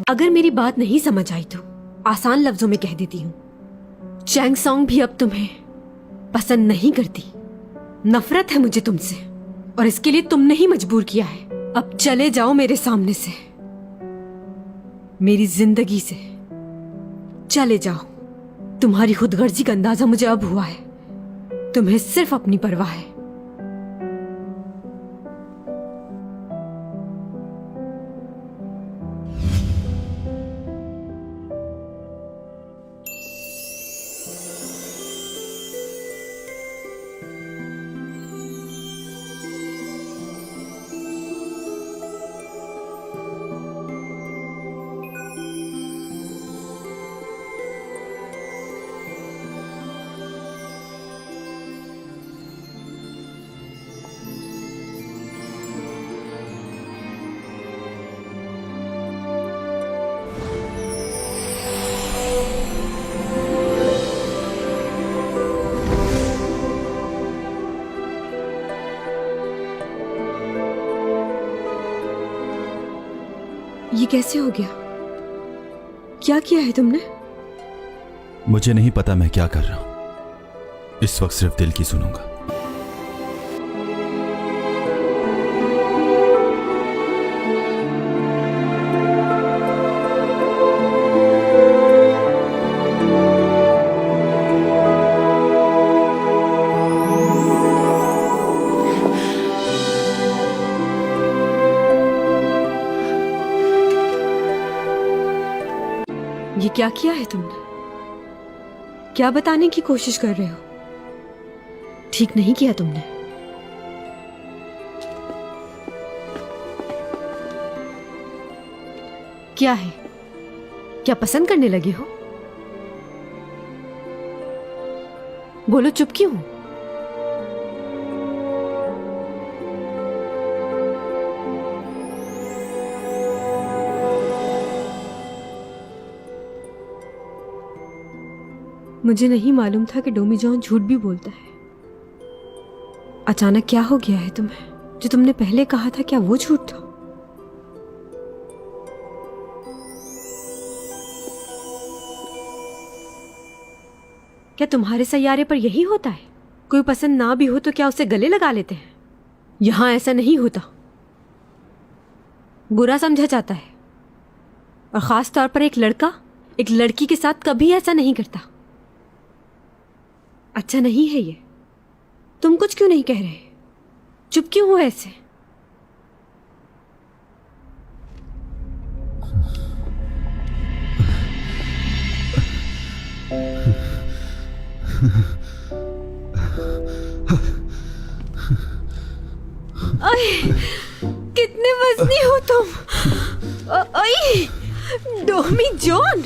अगर मेरी बात नहीं समझ आई तो आसान लफ्जों में कह देती हूँ, चैंग सॉन्ग भी अब तुम्हें पसंद नहीं करती। नफरत है मुझे तुमसे और इसके लिए तुमने ही मजबूर किया है। अब चले जाओ मेरे सामने से, मेरी जिंदगी से चले जाओ। तुम्हारी खुदगर्जी का अंदाजा मुझे अब हुआ है। तुम्हें सिर्फ अपनी परवाह है। ये कैसे हो गया? क्या किया है तुमने? मुझे नहीं पता मैं क्या कर रहा हूं। इस वक्त सिर्फ दिल की सुनूंगा। ये क्या किया है तुमने? क्या बताने की कोशिश कर रहे हो? ठीक नहीं किया तुमने। क्या है? क्या पसंद करने लगे हो? बोलो, चुप क्यों हो? मुझे नहीं मालूम था कि डोमी जॉन झूठ भी बोलता है। अचानक क्या हो गया है तुम्हें? जो तुमने पहले कहा था, क्या वो झूठ था? क्या तुम्हारे सैयारे पर यही होता है? कोई पसंद ना भी हो तो क्या उसे गले लगा लेते हैं? यहां ऐसा नहीं होता। बुरा समझा जाता है, और खास तौर पर एक लड़का एक लड़की के साथ कभी ऐसा नहीं करता। अच्छा नहीं है ये। तुम कुछ क्यों नहीं कह रहे? चुप क्यों हो ऐसे? अरे, कितने वजनी हो तुम? अरे, डोमी जॉन,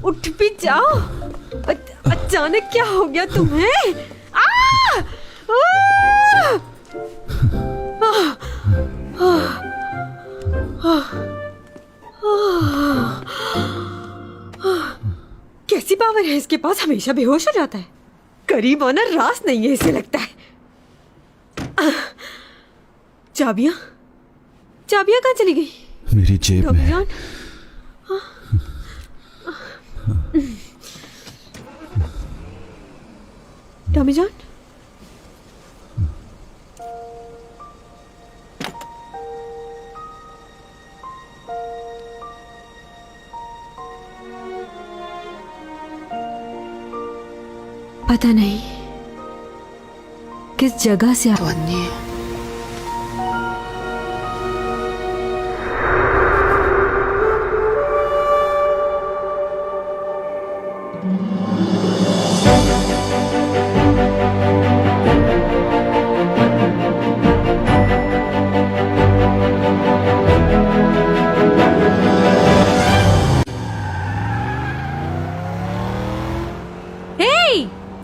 उठ भी जाओ। अचानक क्या हो गया तुम्हें? कैसी पावर है इसके पास? हमेशा बेहोश हो जाता है। करीब आना रास नहीं है इसे, लगता है। चाबियां चाबियां कहाँ चली गई? मेरी जेब में। टॉमी जॉन, पता नहीं किस जगह से आने।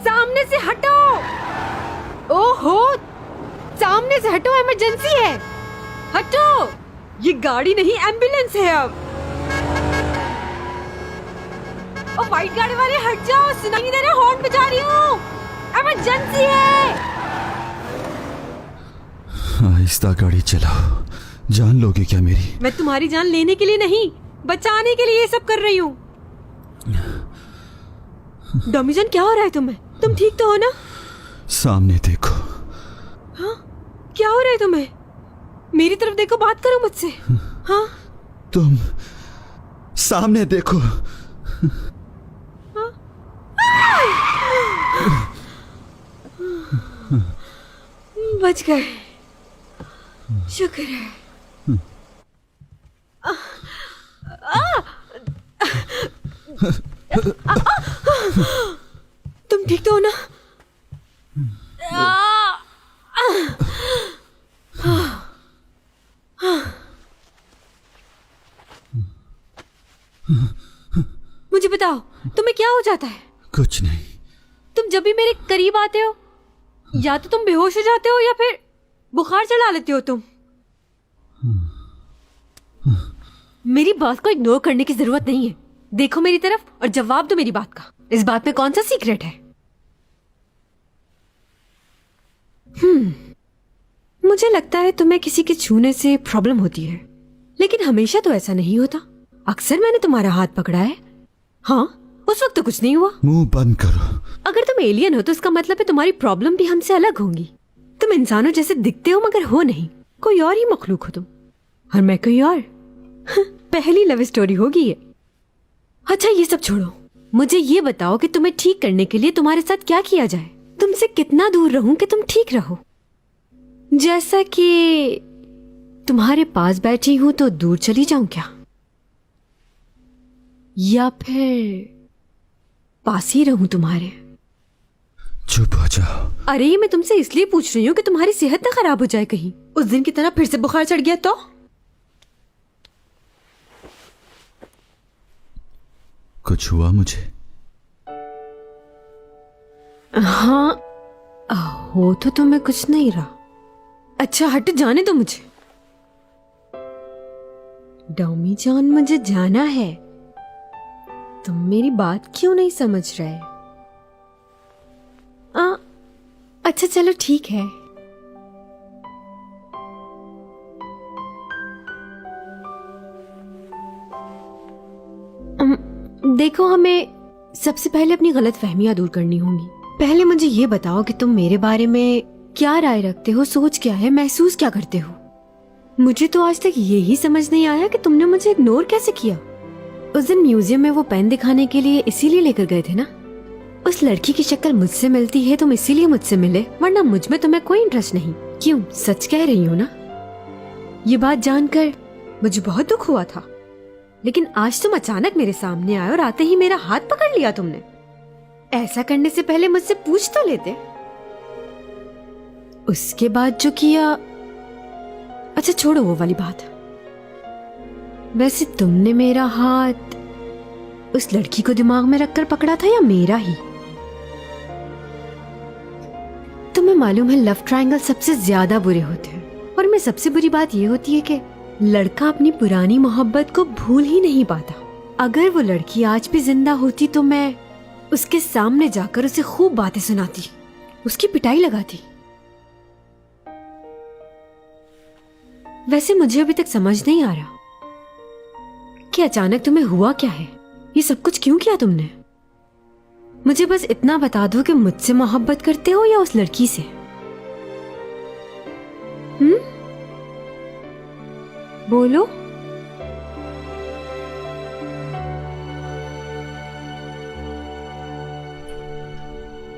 सामने से हटो! ओहो, सामने से हटो, इमरजेंसी है। हटो, ये गाड़ी नहीं एम्बुलेंस है अब। ओ व्हाइट गाड़ी वाले हट जाओ, सुनाई नहीं दे रहा, हॉर्न बजा रही हूँ। इमरजेंसी है। आहिस्ता गाड़ी चलाओ, जान लोगे क्या मेरी? मैं तुम्हारी जान लेने के लिए नहीं, बचाने के लिए ये सब कर रही हूँ। डॉमीजन, क्या हो रहा है तुम्हें? तुम ठीक तो हो ना? सामने देखो। हाँ, क्या हो रहा है तुम्हें? मेरी तरफ देखो, बात करो मुझसे। हाँ, तुम सामने देखो। बच गए, शुक्र है। तुम ठीक तो हो ना? मुझे बताओ, तुम्हें क्या हो जाता है? कुछ नहीं। तुम जब भी मेरे करीब आते हो, या तो तुम बेहोश हो जाते हो या फिर बुखार चढ़ा लेते हो तुम। मेरी बात को इग्नोर करने की जरूरत नहीं है। देखो मेरी तरफ और जवाब दो मेरी बात का। इस बात में कौन सा सीक्रेट है? मुझे लगता है तुम्हें किसी के छूने से प्रॉब्लम होती है, लेकिन हमेशा तो ऐसा नहीं होता। अक्सर मैंने तुम्हारा हाथ पकड़ा है। हाँ, उस वक्त तो कुछ नहीं हुआ। मुंह बंद करो। अगर तुम एलियन हो तो इसका मतलब है तुम्हारी प्रॉब्लम भी हमसे अलग होंगी। तुम इंसानों जैसे दिखते हो मगर हो नहीं, कोई और ही मखलूक हो तुम, और मैं कोई और। पहली लव स्टोरी होगी ये। अच्छा, ये सब छोड़ो, मुझे ये बताओ कि तुम्हें ठीक करने के लिए तुम्हारे साथ क्या किया जाए? तुमसे कितना दूर रहूं कि तुम ठीक रहो? जैसा कि तुम्हारे पास बैठी हूं तो दूर चली जाऊं क्या, या फिर पास ही रहूं तुम्हारे? चुप हो जाओ। अरे, ये मैं तुमसे इसलिए पूछ रही हूँ कि तुम्हारी सेहत ना खराब हो जाए कहीं। उस दिन की तरह फिर से बुखार चढ़ गया तो? कुछ हुआ मुझे? हाँ, हो तो तुम्हें कुछ नहीं रहा। अच्छा, हट जाने दो मुझे। डॉमी जान, मुझे जाना है। तुम मेरी बात क्यों नहीं समझ रहे? अच्छा चलो ठीक है। देखो, हमें सबसे पहले अपनी गलतफहमियां दूर करनी होंगी। पहले मुझे ये बताओ कि तुम मेरे बारे में क्या राय रखते हो, सोच क्या है, महसूस क्या करते हो? मुझे तो आज तक यही समझ नहीं आया कि तुमने मुझे इग्नोर कैसे किया। उस दिन म्यूजियम में वो पेन दिखाने के लिए इसीलिए लेकर गए थे ना? उस लड़की की शक्ल मुझसे मिलती है, तुम इसीलिए मुझसे मिले, वरना मुझ में तुम्हें कोई इंटरेस्ट नहीं। क्यों, सच कह रही हो ना? ये बात जानकर मुझे बहुत दुख हुआ था, लेकिन आज तुम अचानक मेरे सामने आए और आते ही मेरा हाथ पकड़ लिया तुमने। ऐसा करने से पहले मुझसे पूछ तो लेते। उसके बाद जो किया, अच्छा छोड़ो वो वाली बात। वैसे तुमने मेरा हाथ उस लड़की को दिमाग में रखकर पकड़ा था या मेरा ही? तुम्हें मालूम है, लव ट्रायंगल सबसे ज्यादा बुरे होते हैं, और में सबसे बुरी बात यह होती है कि लड़का अपनी पुरानी मोहब्बत को भूल ही नहीं पाता। अगर वो लड़की आज भी जिंदा होती तो मैं उसके सामने जाकर उसे खूब बातें सुनाती, उसकी पिटाई लगाती। वैसे मुझे अभी तक समझ नहीं आ रहा कि अचानक तुम्हें हुआ क्या है, ये सब कुछ क्यों किया तुमने? मुझे बस इतना बता दो कि मुझसे मोहब्बत करते हो या उस लड़की से? बोलो।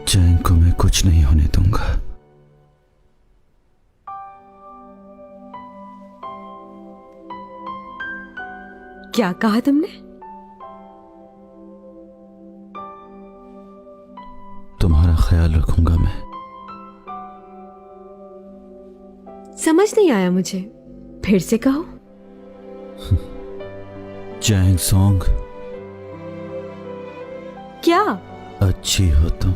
चैन को मैं कुछ नहीं होने दूंगा। क्या कहा तुमने? तुम्हारा ख्याल रखूंगा मैं। समझ नहीं आया मुझे, फिर से कहो। जैंग सॉन्ग। क्या? अच्छी हो तुम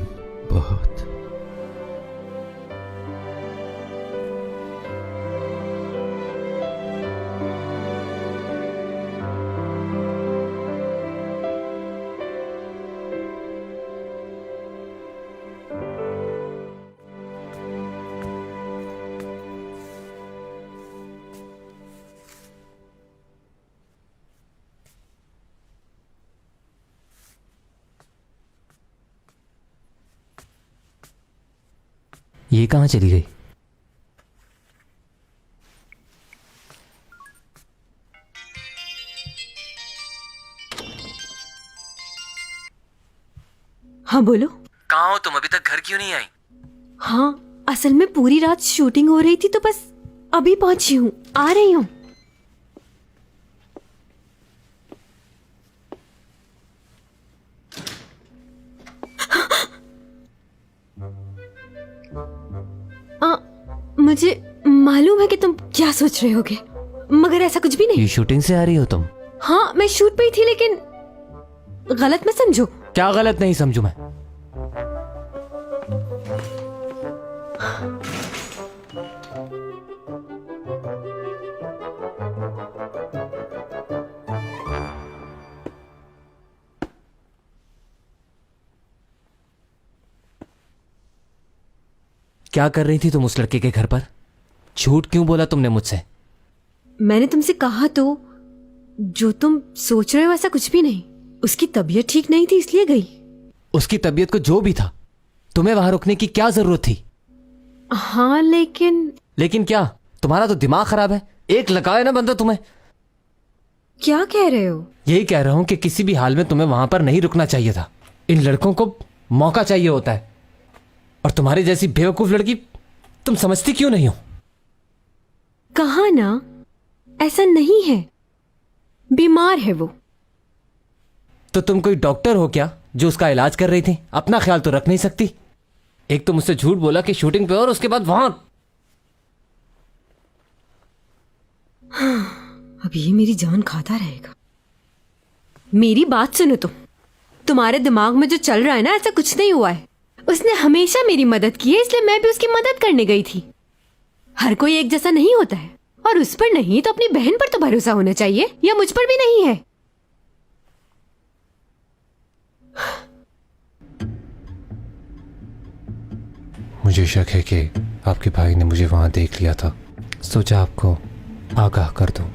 बहुत। ये कहाँ चली गई? हाँ बोलो। कहाँ हो तुम? अभी तक घर क्यों नहीं आई? हाँ, असल में पूरी रात शूटिंग हो रही थी तो बस अभी पहुंची हूँ, आ रही हूँ। मुझे मालूम है कि तुम क्या सोच रहे होगे, मगर ऐसा कुछ भी नहीं। ये शूटिंग से आ रही हो तुम? हाँ, मैं शूट पे ही थी, लेकिन गलत मत समझो। क्या गलत नहीं समझू मैं? क्या कर रही थी तुम उस लड़के के घर पर? झूठ क्यों बोला तुमने मुझसे? मैंने तुमसे कहा तो, जो तुम सोच रहे हो ऐसा कुछ भी नहीं। उसकी तबीयत ठीक नहीं थी इसलिए गई। उसकी तबीयत को जो भी था, तुम्हें वहां रुकने की क्या जरूरत थी? हाँ लेकिन क्या? तुम्हारा तो दिमाग खराब है। एक लगाए ना बंदा तुम्हें। क्या कह रहे हो? यही कह रहा हूं कि किसी भी हाल में तुम्हें वहां पर नहीं रुकना चाहिए था। इन लड़कों को मौका चाहिए होता है, और तुम्हारी जैसी बेवकूफ लड़की तुम समझती क्यों नहीं हो? कहा ना, ऐसा नहीं है, बीमार है वो। तो तुम कोई डॉक्टर हो क्या जो उसका इलाज कर रही थी? अपना ख्याल तो रख नहीं सकती। एक तो मुझसे झूठ बोला कि शूटिंग पे, और उसके बाद वहां। अब ये मेरी जान खाता रहेगा। मेरी बात सुनो तुम्हारे दिमाग में जो चल रहा है ना, ऐसा कुछ नहीं हुआ है। उसने हमेशा मेरी मदद की है, इसलिए मैं भी उसकी मदद करने गई थी। हर कोई एक जैसा नहीं होता है, और उस पर नहीं तो अपनी बहन पर तो भरोसा होना चाहिए, या मुझ पर भी नहीं है। मुझे शक है कि आपके भाई ने मुझे वहां देख लिया था। सोचा आपको आगाह कर दूं।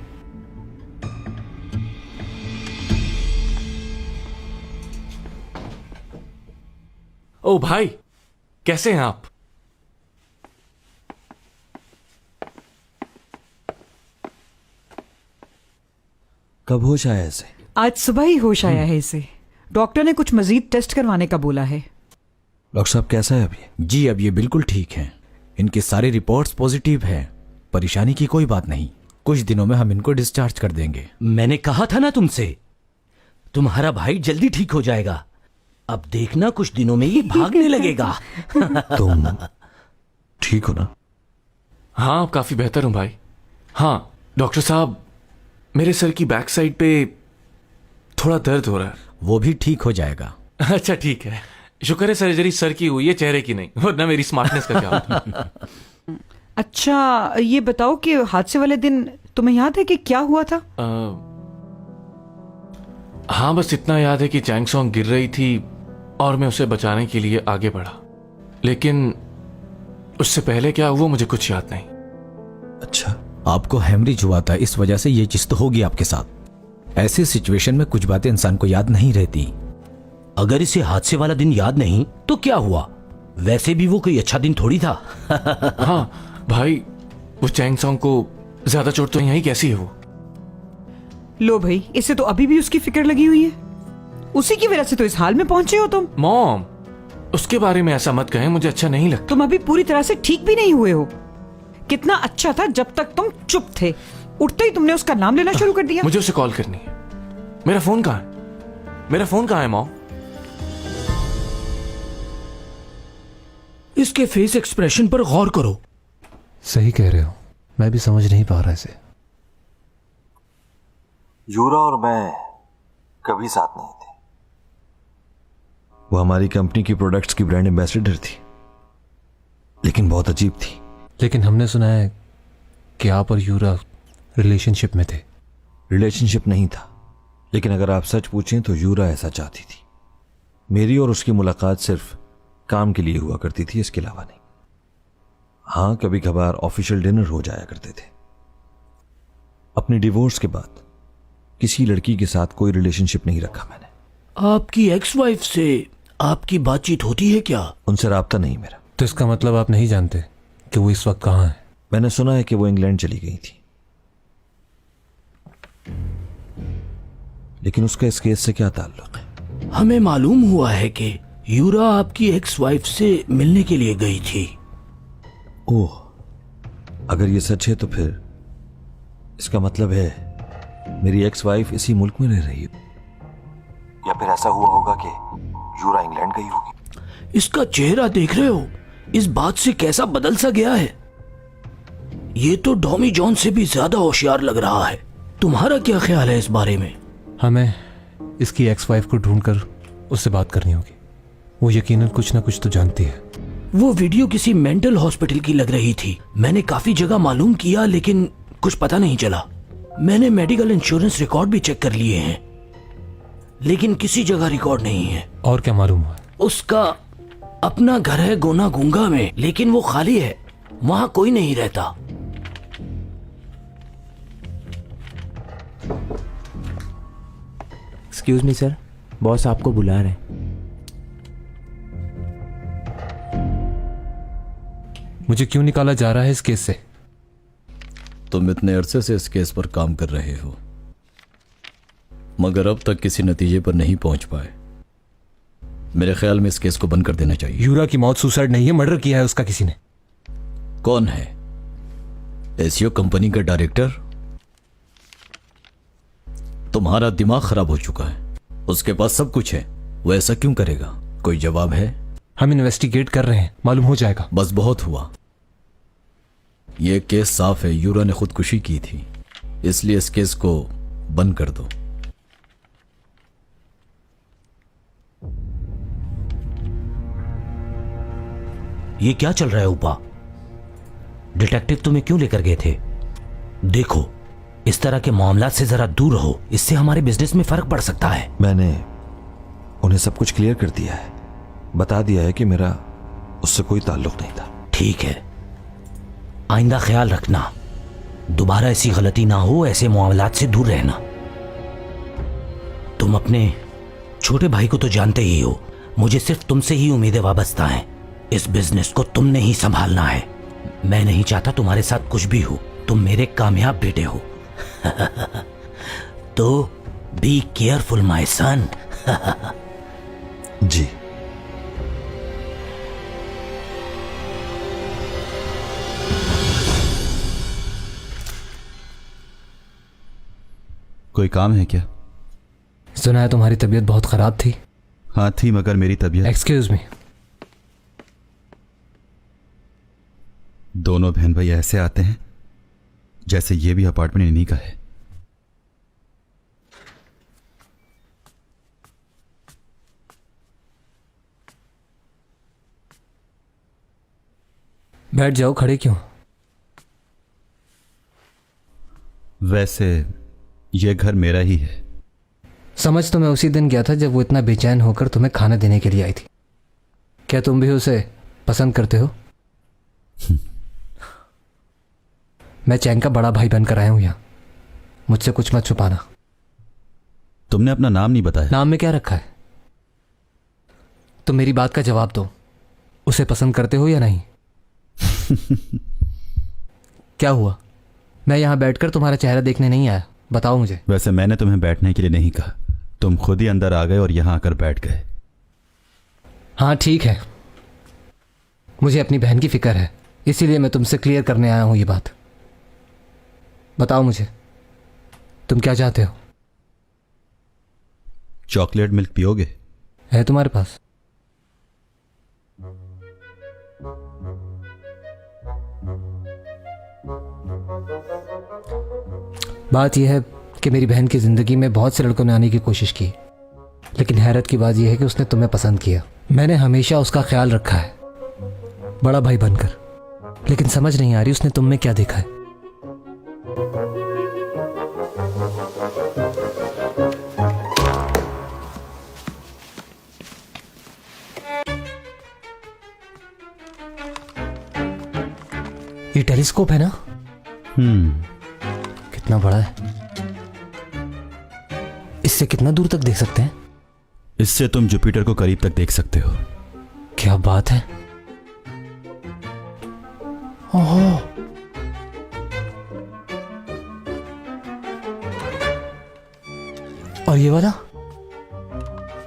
ओ भाई, कैसे हैं आप? कब होश आया ऐसे? आज सुबह ही होश आया है इसे। डॉक्टर ने कुछ मजीद टेस्ट करवाने का बोला है। डॉक्टर साहब कैसा है अभी? जी अब ये बिल्कुल ठीक हैं। इनकी सारी रिपोर्ट्स पॉजिटिव है, परेशानी की कोई बात नहीं। कुछ दिनों में हम इनको डिस्चार्ज कर देंगे। मैंने कहा था ना तुमसे, तुम्हारा भाई जल्दी ठीक हो जाएगा। अब देखना कुछ दिनों में ये भागने लगेगा। तुम ठीक हो ना? हाँ, अब काफी बेहतर हूं भाई। हाँ डॉक्टर साहब, मेरे सर की बैक साइड पे थोड़ा दर्द हो रहा है। वो भी ठीक हो जाएगा। अच्छा ठीक है, शुक्र है सर्जरी सर की हुई है, चेहरे की नहीं, वरना मेरी स्मार्टनेस का क्या होता। अच्छा ये बताओ कि हादसे वाले दिन तुम्हें याद है कि क्या हुआ था? हाँ बस इतना याद है कि चैंग सॉन्ग गिर रही थी और मैं उसे बचाने के लिए आगे बढ़ा, लेकिन उससे पहले क्या हुआ मुझे कुछ याद नहीं। अच्छा, आपको हेमरेज हुआ था, इस वजह से ये चीज तो होगी आपके साथ। ऐसे सिचुएशन में कुछ बातें इंसान को याद नहीं रहती। अगर इसे हादसे वाला दिन याद नहीं तो क्या हुआ? वैसे भी वो कोई अच्छा दिन थोड़ी था। हाँ भाई, वो चैंग सॉन्ग को ज्यादा चोट तो नहीं आई, कैसी है वो? लो भाई, इसे तो अभी भी उसकी फिक्र लगी हुई है। उसी की वजह से तो इस हाल में पहुंचे हो तुम। मॉम, उसके बारे में ऐसा मत कहें, मुझे अच्छा नहीं लगता। तुम अभी पूरी तरह से ठीक भी नहीं हुए हो। कितना अच्छा था जब तक तुम चुप थे, उठते ही तुमने उसका नाम लेना शुरू कर दिया। मुझे उसे कॉल करनी है। मेरा फोन कहाँ है? मेरा फोन कहाँ है मॉम? इसके फेस एक्सप्रेशन पर गौर करो। सही कह रहे हो, मैं भी समझ नहीं पा रहा इसे। यूरा और मैं कभी साथ नहीं थे। वो हमारी कंपनी की प्रोडक्ट्स की ब्रांड एम्बेसडर थी, लेकिन बहुत अजीब थी। लेकिन हमने सुना है कि आप और यूरा रिलेशनशिप में थे। रिलेशनशिप नहीं था, लेकिन अगर आप सच पूछें तो यूरा ऐसा चाहती थी। मेरी और उसकी मुलाकात सिर्फ काम के लिए हुआ करती थी, इसके अलावा नहीं। हाँ, कभी कभार ऑफिशियल डिनर हो जाया करते थे। अपने डिवोर्स के बाद किसी लड़की के साथ कोई रिलेशनशिप नहीं रखा मैंने। आपकी एक्स वाइफ से आपकी बातचीत होती है क्या? उनसे राब्ता नहीं मेरा। तो इसका मतलब आप नहीं जानते कि वो इस वक्त कहाँ है? मैंने सुना है कि वो इंग्लैंड चली गई थी, लेकिन उसका इस केस से क्या ताल्लुक है? हमें मालूम हुआ है कि यूरा आपकी एक्स वाइफ से मिलने के लिए गई थी। ओह, अगर ये सच है तो फिर इसका मतलब है मेरी एक्स वाइफ इसी मुल्क में रह रही है, या फिर ऐसा हुआ होगा कि यूरा इंग्लैंड गई होगी। इसका चेहरा देख रहे हो, इस बात से कैसा बदल सा गया है। ये तो डॉमी जॉन से भी ज्यादा होशियार लग रहा है। तुम्हारा क्या ख्याल है इस बारे में? हमें इसकी एक्स वाइफ को ढूंढकर उससे बात करनी होगी। वो यकीनन कुछ ना कुछ तो जानती है। वो वीडियो किसी मेंटल हॉस्पिटल की लग रही थी। मैंने काफी जगह मालूम किया लेकिन कुछ पता नहीं चला। मैंने मेडिकल इंश्योरेंस रिकॉर्ड भी चेक कर लिए हैं, लेकिन किसी जगह रिकॉर्ड नहीं है। और क्या मालूम हुआ? उसका अपना घर है गोना गुंगा में, लेकिन वो खाली है, वहां कोई नहीं रहता। एक्सक्यूज मी सर, बॉस आपको बुला रहे हैं। मुझे क्यों निकाला जा रहा है इस केस से? तुम इतने अरसे से इस केस पर काम कर रहे हो, मगर अब तक किसी नतीजे पर नहीं पहुंच पाए। मेरे ख्याल में इस केस को बंद कर देना चाहिए। यूरा की मौत सुसाइड नहीं है, मर्डर किया है उसका किसी ने। कौन है? एसीओ कंपनी का डायरेक्टर? तुम्हारा दिमाग खराब हो चुका है। उसके पास सब कुछ है, वो ऐसा क्यों करेगा? कोई जवाब है? हम इन्वेस्टिगेट कर रहे हैं, मालूम हो जाएगा। बस बहुत हुआ। यह केस साफ है, यूरा ने खुदकुशी की थी, इसलिए इस केस को बंद कर दो। ये क्या चल रहा है उपा? डिटेक्टिव तुम्हें क्यों लेकर गए थे? देखो, इस तरह के मामला से जरा दूर रहो, इससे हमारे बिजनेस में फर्क पड़ सकता है। मैंने उन्हें सब कुछ क्लियर कर दिया है, बता दिया है कि मेरा उससे कोई ताल्लुक नहीं था। ठीक है, आइंदा ख्याल रखना, दोबारा ऐसी गलती ना हो, ऐसे मामलात से दूर रहना। तुम अपने छोटे भाई को तो जानते ही हो, मुझे सिर्फ तुमसे ही उम्मीदें वाबस्ता हैं। इस बिजनेस को तुमने ही संभालना है। मैं नहीं चाहता तुम्हारे साथ कुछ भी हो, तुम मेरे कामयाब बेटे हो। तो बी केयरफुल माय सन। जी। कोई काम है क्या? सुना है तुम्हारी तबीयत बहुत खराब थी। हाँ थी, मगर मेरी तबीयत। Excuse me. दोनों बहन भाई ऐसे आते हैं जैसे ये भी अपार्टमेंट इन्हीं का है। बैठ जाओ, खड़े क्यों? वैसे ये घर मेरा ही है। समझ तो मैं उसी दिन गया था जब वो इतना बेचैन होकर तुम्हें खाना देने के लिए आई थी। क्या तुम भी उसे पसंद करते हो? मैं चैंग का बड़ा भाई बनकर आया हूं यहां, मुझसे कुछ मत छुपाना। तुमने अपना नाम नहीं बताया। नाम में क्या रखा है? तुम मेरी बात का जवाब दो, उसे पसंद करते हो या नहीं? क्या हुआ? मैं यहां बैठकर तुम्हारा चेहरा देखने नहीं आया, बताओ मुझे। वैसे मैंने तुम्हें बैठने के लिए नहीं कहा, तुम खुद ही अंदर आ गए और यहां आकर बैठ गए। हाँ ठीक है, मुझे अपनी बहन की फिक्र है, इसीलिए मैं तुमसे क्लियर करने आया हूं ये बात। बताओ मुझे, तुम क्या चाहते हो? चॉकलेट मिल्क पियोगे? है तुम्हारे पास? बात यह है कि मेरी बहन की जिंदगी में बहुत से लड़कों ने आने की कोशिश की, लेकिन हैरत की बात यह है कि उसने तुम्हें पसंद किया। मैंने हमेशा उसका ख्याल रखा है, बड़ा भाई बनकर, लेकिन समझ नहीं आ रही उसने तुम में क्या देखा है। ये टेलीस्कोप है ना? कितना बड़ा है? इससे कितना दूर तक देख सकते हैं? इससे तुम जुपिटर को करीब तक देख सकते हो। क्या बात है! ओह, और ये वाला?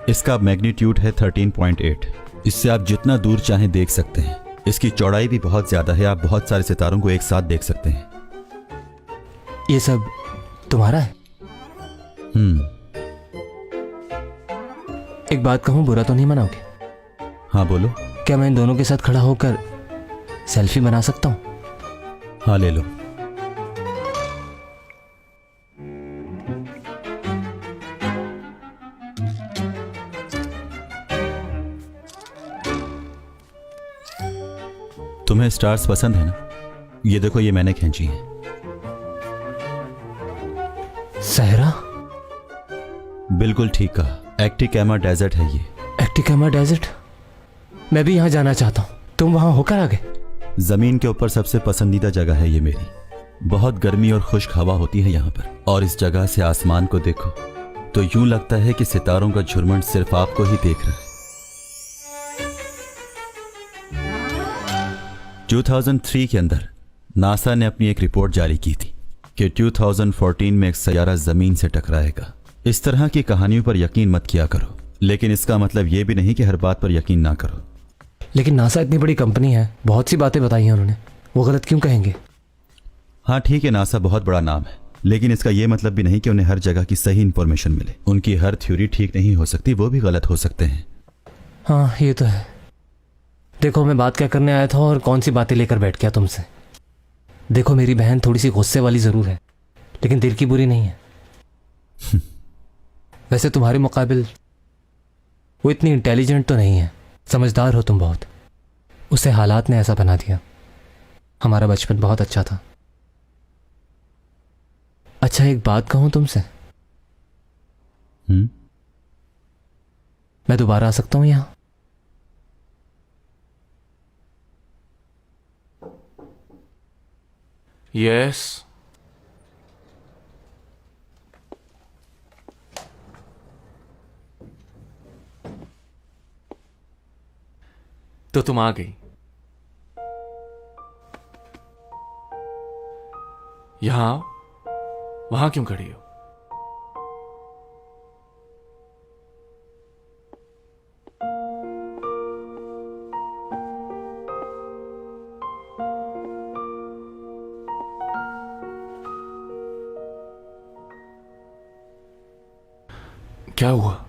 इसका मैग्नीट्यूड है 13.8। इससे आप जितना दूर चाहें देख सकते हैं। इसकी चौड़ाई भी बहुत ज्यादा है, आप बहुत सारे सितारों को एक साथ देख सकते हैं। ये सब तुम्हारा है? एक बात कहूं, बुरा तो नहीं मनाओगे? हाँ बोलो। क्या मैं इन दोनों के साथ खड़ा होकर सेल्फी बना सकता हूं? हाँ ले लो। तुम्हें स्टार्स पसंद है ना? ये देखो, ये मैंने खींची है। सहरा? बिल्कुल ठीक कहा, एक्टिकामा डेजर्ट है ये। एक्टिकामा डेजर्ट? मैं भी यहां जाना चाहता हूं। तुम वहां होकर आ गए? जमीन के ऊपर सबसे पसंदीदा जगह है ये मेरी। बहुत गर्मी और खुश्क हवा होती है यहाँ पर, और इस जगह से आसमान को देखो तो यूं लगता है कि सितारों का झुरमुट सिर्फ आपको ही देख रहा है। 2003 के अंदर नासा ने अपनी एक रिपोर्ट जारी की थी कि 2014 में एक सैयारा जमीन से टकराएगा। इस तरह की कहानियों पर यकीन मत किया करो, लेकिन इसका मतलब यह भी नहीं कि हर बात पर यकीन ना करो। लेकिन नासा इतनी बड़ी कंपनी है, बहुत सी बातें बताई हैं उन्होंने, वो गलत क्यों कहेंगे? हाँ ठीक है, नासा बहुत बड़ा नाम है, लेकिन इसका यह मतलब भी नहीं कि उन्हें हर जगह की सही इंफॉर्मेशन मिले। उनकी हर थ्योरी ठीक नहीं हो सकती, वो भी गलत हो सकते हैं। हाँ ये तो है। देखो, मैं बात क्या करने आया था और कौन सी बातें लेकर बैठ गया तुमसे। देखो, मेरी बहन थोड़ी सी गुस्से वाली जरूर है, लेकिन दिल की बुरी नहीं है। वैसे तुम्हारे मुकाबिल वो इतनी इंटेलिजेंट तो नहीं है, समझदार हो तुम बहुत। उसे हालात ने ऐसा बना दिया। हमारा बचपन बहुत अच्छा था। अच्छा, एक बात कहूं तुमसे? मैं दोबारा आ सकता हूं यहां? यस। तो तुम आ गई। यहां आओ। वहां क्यों खड़ी हो? क्या हुआ?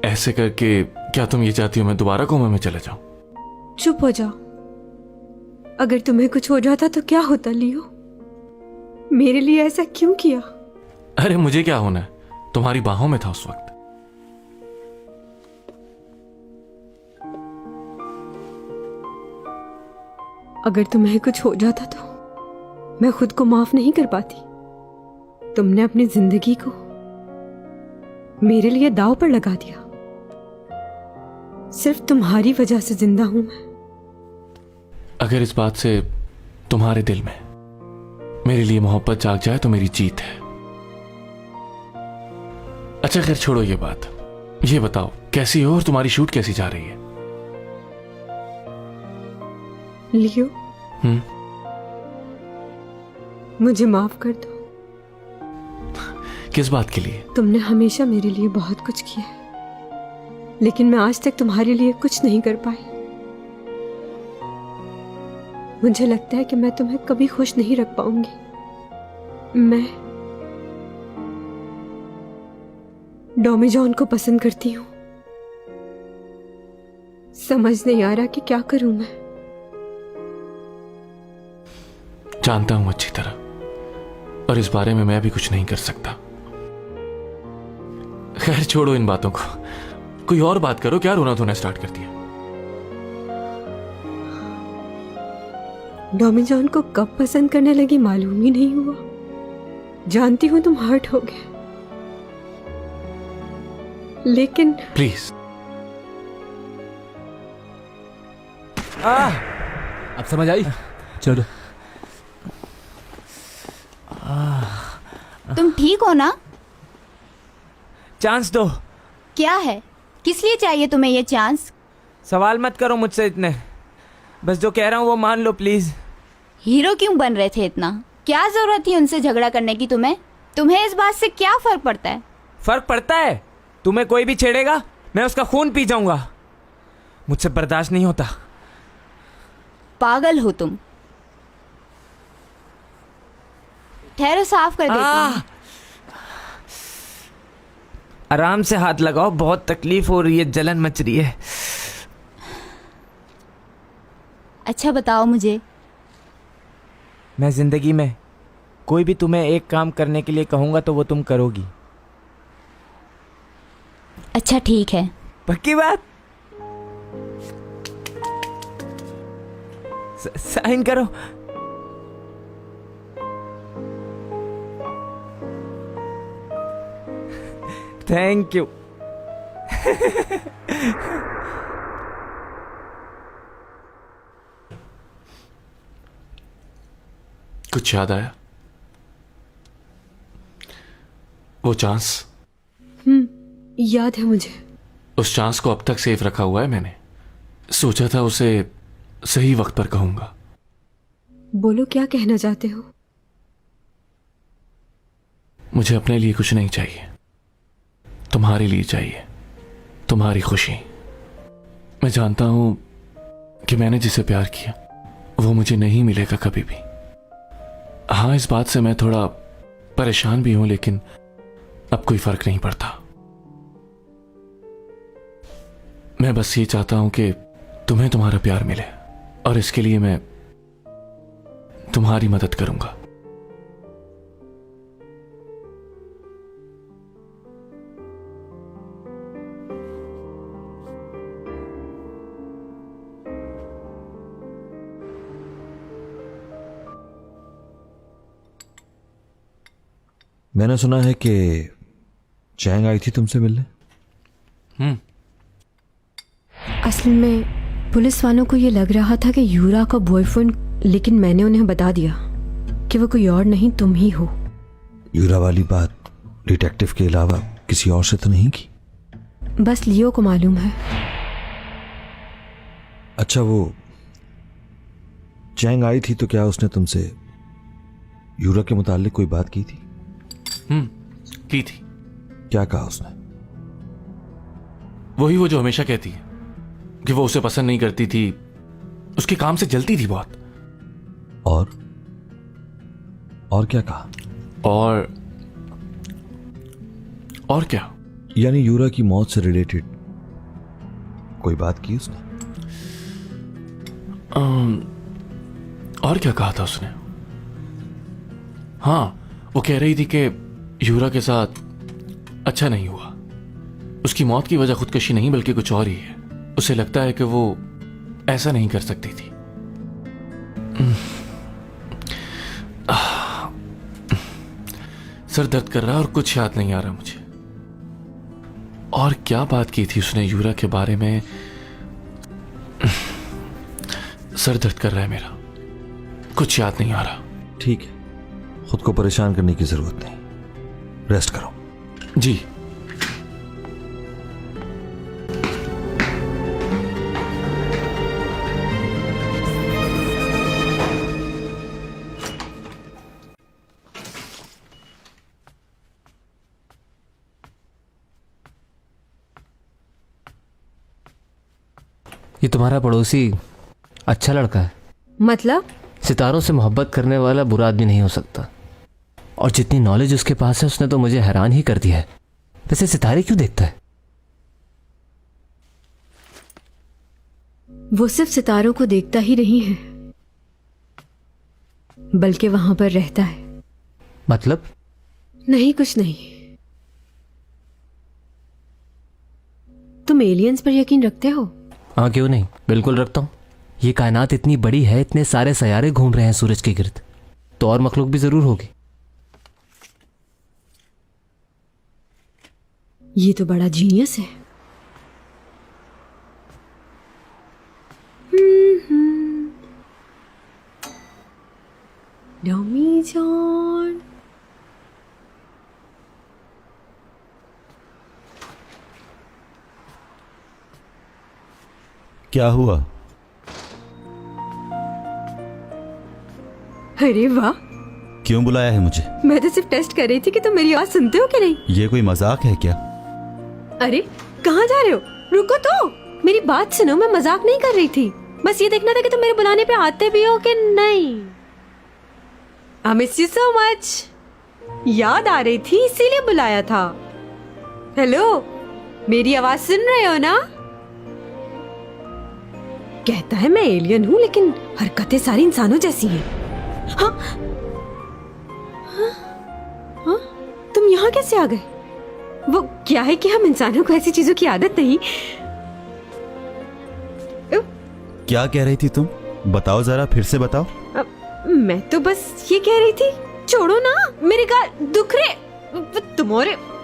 ऐसे करके क्या तुम ये चाहती हो मैं दोबारा कोमा में चले जाऊं? चुप हो जाओ। अगर तुम्हें कुछ हो जाता तो क्या होता लियो? मेरे लिए ऐसा क्यों किया? अरे मुझे क्या होना है, तुम्हारी बाहों में था उस वक्त। अगर तुम्हें कुछ हो जाता तो मैं खुद को माफ नहीं कर पाती। तुमने अपनी जिंदगी को मेरे लिए दांव पर लगा दिया। सिर्फ तुम्हारी वजह से जिंदा हूं मैं। अगर इस बात से तुम्हारे दिल में मेरे लिए मोहब्बत जाग जाए तो मेरी जीत है। अच्छा खैर छोड़ो ये बात। ये बताओ कैसी हो और तुम्हारी शूट कैसी जा रही है? लियो, मुझे माफ कर दो। किस बात के लिए? तुमने हमेशा मेरे लिए बहुत कुछ किया है, लेकिन मैं आज तक तुम्हारे लिए कुछ नहीं कर पाई। मुझे लगता है कि मैं तुम्हें कभी खुश नहीं रख पाऊंगी। मैं डॉमी जॉन को पसंद करती हूं। समझ नहीं आ रहा कि क्या करूं मैं। जानता हूं अच्छी तरह, और इस बारे में मैं भी कुछ नहीं कर सकता। खैर छोड़ो इन बातों को, कोई और बात करो। क्या रोना धोना स्टार्ट कर दिया? डॉमी जॉन को कब पसंद करने लगी मालूम ही नहीं हुआ। जानती हूं तुम हर्ट हो गए, लेकिन प्लीज। अब समझ आई? चलो। तुम ठीक हो ना? चांस दो। क्या है? किस लिए चाहिए तुम्हें ये चांस? सवाल मत करो मुझसे इतने। बस जो कह रहा हूँ वो मान लो प्लीज। हीरो क्यों बन रहे थे इतना? क्या जरूरत थी उनसे झगड़ा करने की? तुम्हें इस बात से क्या फर्क पड़ता है? फर्क पड़ता है। तुम्हें कोई भी छेड़ेगा मैं उसका खून पी जाऊंगा। मुझसे बर्दाश्त नहीं होता। पागल हो तुम। ठहरो, साफ कर देती हूँ। आराम से हाथ लगाओ, बहुत तकलीफ हो रही है, जलन मच रही है। अच्छा बताओ मुझे। मैं जिंदगी में कोई भी तुम्हें एक काम करने के लिए कहूंगा तो वो तुम करोगी। अच्छा ठीक है। पक्की बात? साइन करो। Thank you. कुछ याद आया? वो चांस? याद है मुझे। उस चांस को अब तक सेफ रखा हुआ है मैंने। सोचा था उसे सही वक्त पर कहूंगा। बोलो, क्या कहना चाहते हो? मुझे अपने लिए कुछ नहीं चाहिए, तुम्हारे लिए चाहिए, तुम्हारी खुशी। मैं जानता हूं कि मैंने जिसे प्यार किया वो मुझे नहीं मिलेगा कभी भी। हाँ, इस बात से मैं थोड़ा परेशान भी हूं, लेकिन अब कोई फर्क नहीं पड़ता। मैं बस ये चाहता हूं कि तुम्हें तुम्हारा प्यार मिले, और इसके लिए मैं तुम्हारी मदद करूंगा। मैंने सुना है कि चैंग आई थी तुमसे मिलने। असल में पुलिस वालों को ये लग रहा था कि यूरा का बॉयफ्रेंड, लेकिन मैंने उन्हें बता दिया कि वो कोई और नहीं, तुम ही हो। यूरा वाली बात डिटेक्टिव के अलावा किसी और से तो नहीं की? बस लियो को मालूम है। अच्छा, वो चैंग आई थी तो क्या उसने तुमसे यूरा के मुताल्लिक कोई बात की थी? की थी। क्या कहा उसने? वही वो जो हमेशा कहती है कि वो उसे पसंद नहीं करती थी, उसके काम से जलती थी बहुत। और क्या कहा? और क्या? यानी यूरा की मौत से रिलेटेड कोई बात की उसने? और क्या कहा था उसने? हाँ, वो कह रही थी कि यूरा के साथ अच्छा नहीं हुआ। उसकी मौत की वजह खुदकुशी नहीं बल्कि कुछ और ही है। उसे लगता है कि वो ऐसा नहीं कर सकती थी। सर दर्द कर रहा है और कुछ याद नहीं आ रहा मुझे। और क्या बात की थी उसने यूरा के बारे में? सर दर्द कर रहा है मेरा, कुछ याद नहीं आ रहा। ठीक है, खुद को परेशान करने की जरूरत नहीं, रेस्ट करो। जी। ये तुम्हारा पड़ोसी अच्छा लड़का है। मतलब? सितारों से मोहब्बत करने वाला बुरा आदमी नहीं हो सकता। और जितनी नॉलेज उसके पास है उसने तो मुझे हैरान ही कर दिया है। वैसे सितारे क्यों देखता है? वो सिर्फ सितारों को देखता ही नहीं है, बल्कि वहां पर रहता है। मतलब? नहीं, कुछ नहीं। तुम एलियंस पर यकीन रखते हो? हाँ, क्यों नहीं, बिल्कुल रखता हूँ। ये कायनात इतनी बड़ी है, इतने सारे सैयारे घूम रहे हैं सूरज के गिर्द, तो और मखलूक भी जरूर होगी। ये तो बड़ा जीनियस है। डॉमी जॉन। क्या हुआ? अरे वाह, क्यों बुलाया है मुझे? मैं तो सिर्फ टेस्ट कर रही थी कि तुम मेरी आवाज सुनते हो कि नहीं। ये कोई मजाक है क्या? अरे कहाँ जा रहे हो? रुको तो, मेरी बात सुनो, मैं मजाक नहीं कर रही थी। बस ये देखना था कि तुम मेरे बुलाने पे आते भी हो कि नहीं। I miss you so much। याद आ रही थी इसीलिए बुलाया था। हेलो, मेरी आवाज सुन रहे हो ना? कहता है मैं एलियन हूँ लेकिन हरकतें सारी इंसानों जैसी हैं। हाँ? हाँ? हाँ? तुम यहाँ कैसे आ गए? वो क्या है कि हम इंसानों को ऐसी चीजों की आदत नहीं। क्या कह रही थी तुम? बताओ जरा, फिर से बताओ। मैं तो बस ये कह रही थी, छोड़ो ना, मेरे गाल दुख रहे।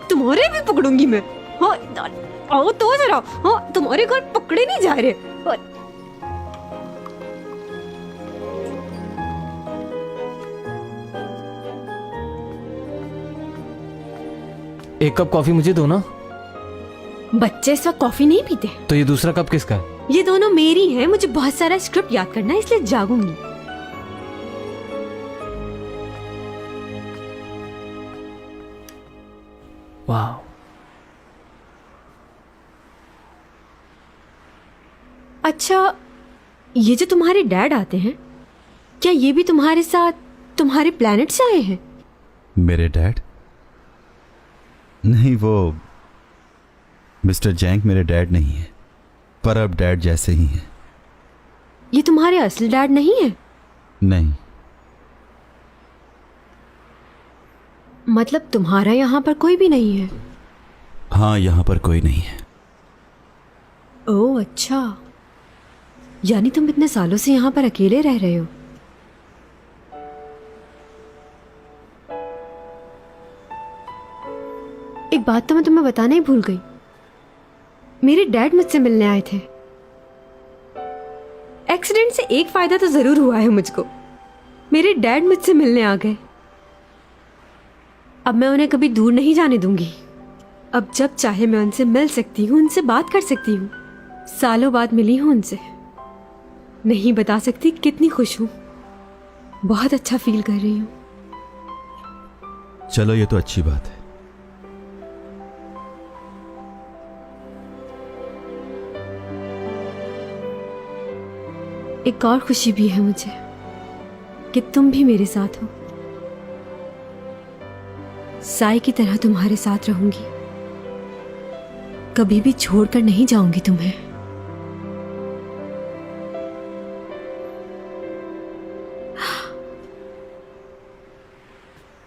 तुम्हारे भी पकड़ूंगी मैं। हाँ, आओ तो जरा। हाँ, तुम्हारे गाल पकड़े नहीं जा रहे। एक कप कॉफी मुझे दो ना। बच्चे इस वक्त कॉफी नहीं पीते। तो ये दूसरा कप किसका है? ये दोनों मेरी हैं। मुझे बहुत सारा स्क्रिप्ट याद करना है इसलिए जागूंगी। वाह, अच्छा, ये जो तुम्हारे डैड आते हैं, क्या ये भी तुम्हारे साथ तुम्हारे प्लेनेट से आए हैं? मेरे डैड? नहीं, वो मिस्टर जैंग मेरे डैड नहीं है, पर अब डैड जैसे ही हैं। ये तुम्हारे असली डैड नहीं है? नहीं। मतलब तुम्हारा यहाँ पर कोई भी नहीं है? हाँ, यहाँ पर कोई नहीं है। ओह अच्छा, यानी तुम इतने सालों से यहाँ पर अकेले रह रहे हो। एक बात तो मैं तुम्हें बताना ही भूल गई। मेरे डैड मुझसे मिलने आए थे। एक्सीडेंट से एक फायदा तो जरूर हुआ है मुझको। मेरे डैड मुझसे मिलने आ गए। अब मैं उन्हें कभी दूर नहीं जाने दूंगी। अब जब चाहे मैं उनसे मिल सकती हूँ, उनसे बात कर सकती हूँ। सालों बाद मिली हूँ उनसे। नहीं बता सकती कितनी खुश हूँ। बहुत अच्छा फील कर रही हूँ। चलो, ये तो अच्छी बात है। एक और खुशी भी है मुझे कि तुम भी मेरे साथ हो। साई की तरह तुम्हारे साथ रहूंगी। कभी भी छोड़कर नहीं जाऊंगी तुम्हें।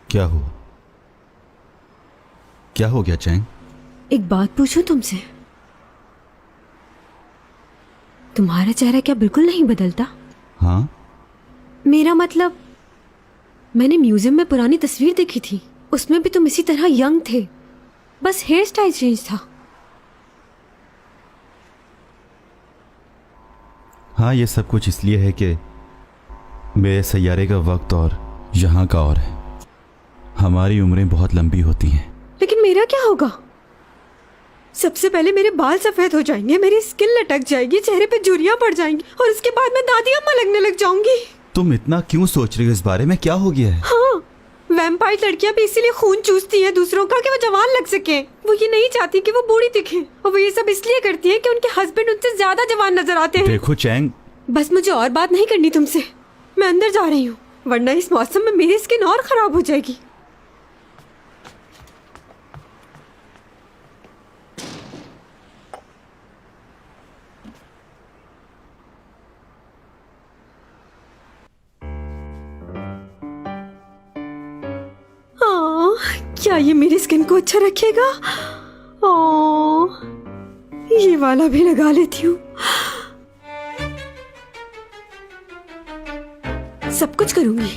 क्या हुआ? क्या हो गया चैंग? एक बात पूछूं तुमसे? तुम्हारा चेहरा क्या बिल्कुल नहीं बदलता? हाँ? मेरा मतलब, मैंने म्यूजियम में पुरानी तस्वीर देखी थी। उसमें भी तुम इसी तरह यंग थे, बस हेयर स्टाइल चेंज था। हाँ, ये सब कुछ इसलिए है कि मेरे सैयारे का वक्त और यहाँ का और है। हमारी उम्रें बहुत लंबी होती हैं। लेकिन मेरा क्या होगा? सबसे पहले मेरे बाल सफेद हो जाएंगे, मेरी स्किन लटक जाएगी, चेहरे पे झुर्रियां पड़ जाएंगी और उसके बाद मैं दादी अम्मा लगने लग जाऊंगी। तुम इतना क्यों सोच रही हो इस बारे में? क्या हो गया है? हाँ, वैम्पायर लड़कियां भी इसीलिए खून चूसती हैं दूसरों का कि वो जवान लग सके। वो ये नहीं चाहती कि वो बूढ़ी दिखे, और वो ये सब इसलिए करती है कि उनके हस्बैंड उनसे ज्यादा जवान नजर आते हैं। देखो चैंग, बस मुझे और बात नहीं करनी तुमसे। मैं अंदर जा रही हूँ, वरना इस मौसम में मेरी स्किन और खराब हो जाएगी। क्या ये मेरी स्किन को अच्छा रखेगा? ये वाला भी लगा लेती हूँ। सब कुछ करूंगी,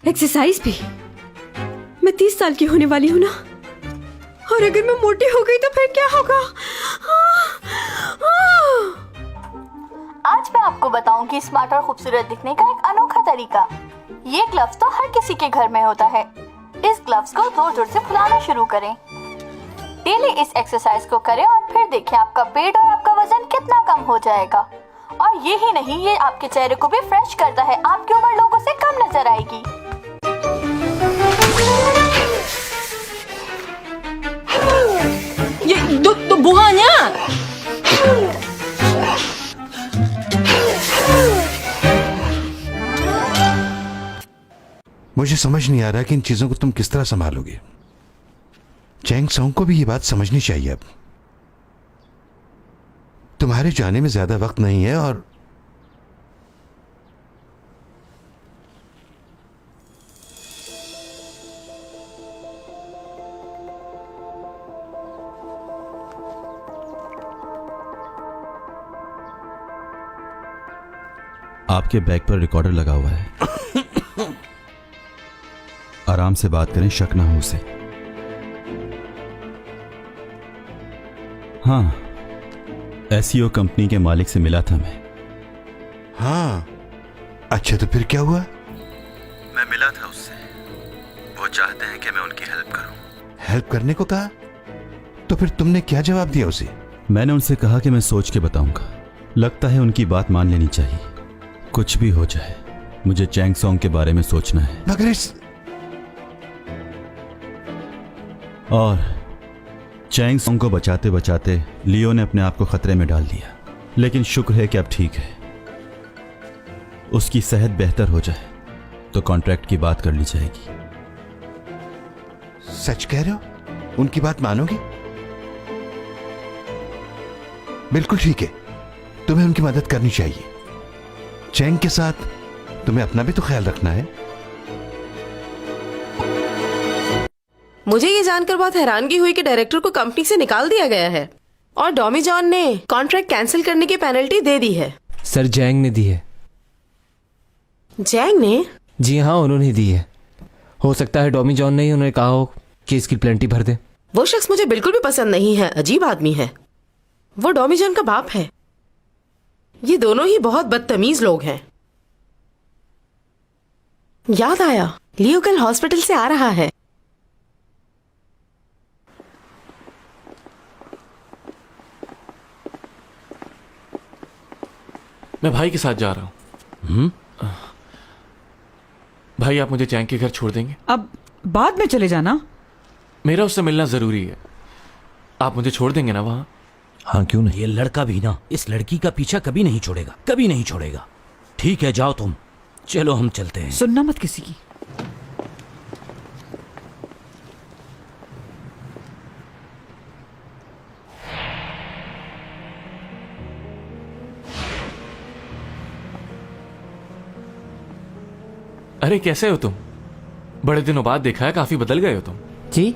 एक्सरसाइज भी। मैं 30 साल की होने वाली हूँ ना, और अगर मैं मोटी हो गई तो फिर क्या होगा? आज मैं आपको बताऊंगी स्मार्ट और खूबसूरत दिखने का एक अनोखा तरीका। ये ग्लव्स तो हर किसी के घर में होता है। इस ग्लव्स को जोर जोर से फुलाना शुरू करें। डेली इस एक्सरसाइज को करें और फिर देखें आपका पेट और आपका वजन कितना कम हो जाएगा। और ये ही नहीं, ये आपके चेहरे को भी फ्रेश करता है, आपकी उम्र लोगों से कम मुझे समझ नहीं आ रहा कि इन चीजों को तुम किस तरह संभालोगे। चैंग सॉन्ग को भी ये बात समझनी चाहिए। अब तुम्हारे जाने में ज्यादा वक्त नहीं है और आपके बैग पर रिकॉर्डर लगा हुआ है। आराम से बात करें, शक ना हो उसे। हाँ, एसईओ कंपनी के मालिक से मिला था मैं। हाँ, अच्छा तो फिर क्या हुआ? मैं मिला था उससे। वो चाहते हैं कि मैं उनकी हेल्प करूं। हेल्प करने को कहा? तो फिर तुमने क्या जवाब दिया उसे? मैंने उनसे कहा कि मैं सोच के बताऊंगा। लगता है उनकी बात मान लेनी चाहिए। कुछ भी हो जाए, मुझे चैंग सॉन्ग के बारे में सोचना है। मगर इस और चैंग सॉन्ग को बचाते बचाते लियो ने अपने आप को खतरे में डाल दिया। लेकिन शुक्र है कि अब ठीक है। उसकी सेहत बेहतर हो जाए तो कॉन्ट्रैक्ट की बात कर ली जाएगी। सच कह रहे हो? उनकी बात मानोगे? बिल्कुल ठीक है, तुम्हें उनकी मदद करनी चाहिए। चैंग के साथ तुम्हें अपना भी तो ख्याल रखना है। मुझे ये जानकर बहुत हैरानगी हुई कि डायरेक्टर को कंपनी से निकाल दिया गया है और डॉमी जॉन ने कॉन्ट्रैक्ट कैंसिल करने की पेनल्टी दे दी है। सर जैंग ने दी है। जैंग ने? जी हाँ, उन्होंने दी है। हो सकता है डॉमी जॉन ने ही उन्हें कहा हो कि इसकी प्लेंटी भर दे। वो शख्स मुझे बिल्कुल भी पसंद नहीं है, अजीब आदमी है। वो डॉमी जॉन का बाप है। ये दोनों ही बहुत बदतमीज लोग हैं। याद आया, लियो कल हॉस्पिटल से आ रहा है। मैं भाई के साथ जा रहा हूं। भाई, आप मुझे चैंग के घर छोड़ देंगे? अब बाद में चले जाना। मेरा उससे मिलना जरूरी है। आप मुझे छोड़ देंगे ना वहां? हाँ, क्यों नहीं। ये लड़का भी ना इस लड़की का पीछा कभी नहीं छोड़ेगा, कभी नहीं छोड़ेगा। ठीक है, जाओ तुम। चलो हम चलते हैं। सुनना मत किसी की। अरे कैसे हो तुम? बड़े दिनों बाद देखा है, काफी बदल गए हो तुम। जी,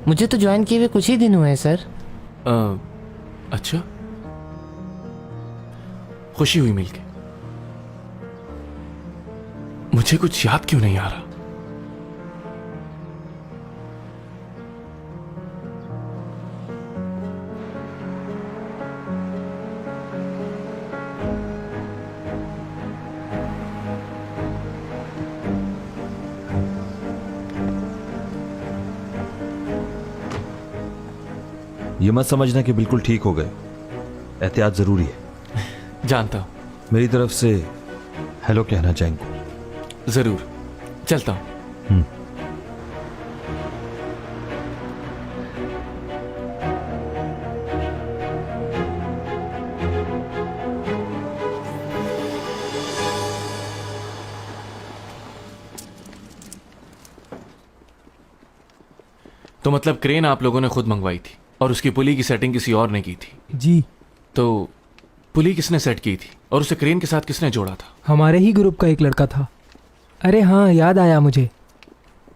मुझे तो ज्वाइन किए हुए कुछ ही दिन हुए हैं सर। अच्छा, खुशी हुई मिलके। मुझे कुछ याद क्यों नहीं आ रहा? ये मत समझना कि बिल्कुल ठीक हो गए। एहतियात जरूरी है। जानता हूं। मेरी तरफ से हेलो कहना चाहेंगे। जरूर, चलता हूं। तो मतलब क्रेन आप लोगों ने खुद मंगवाई थी और उसकी पुली की सेटिंग किसी और ने की थी? जी। तो पुली किसने सेट की थी और उसे क्रेन के साथ किसने जोड़ा था? हमारे ही ग्रुप का एक लड़का था। अरे हाँ, याद आया मुझे।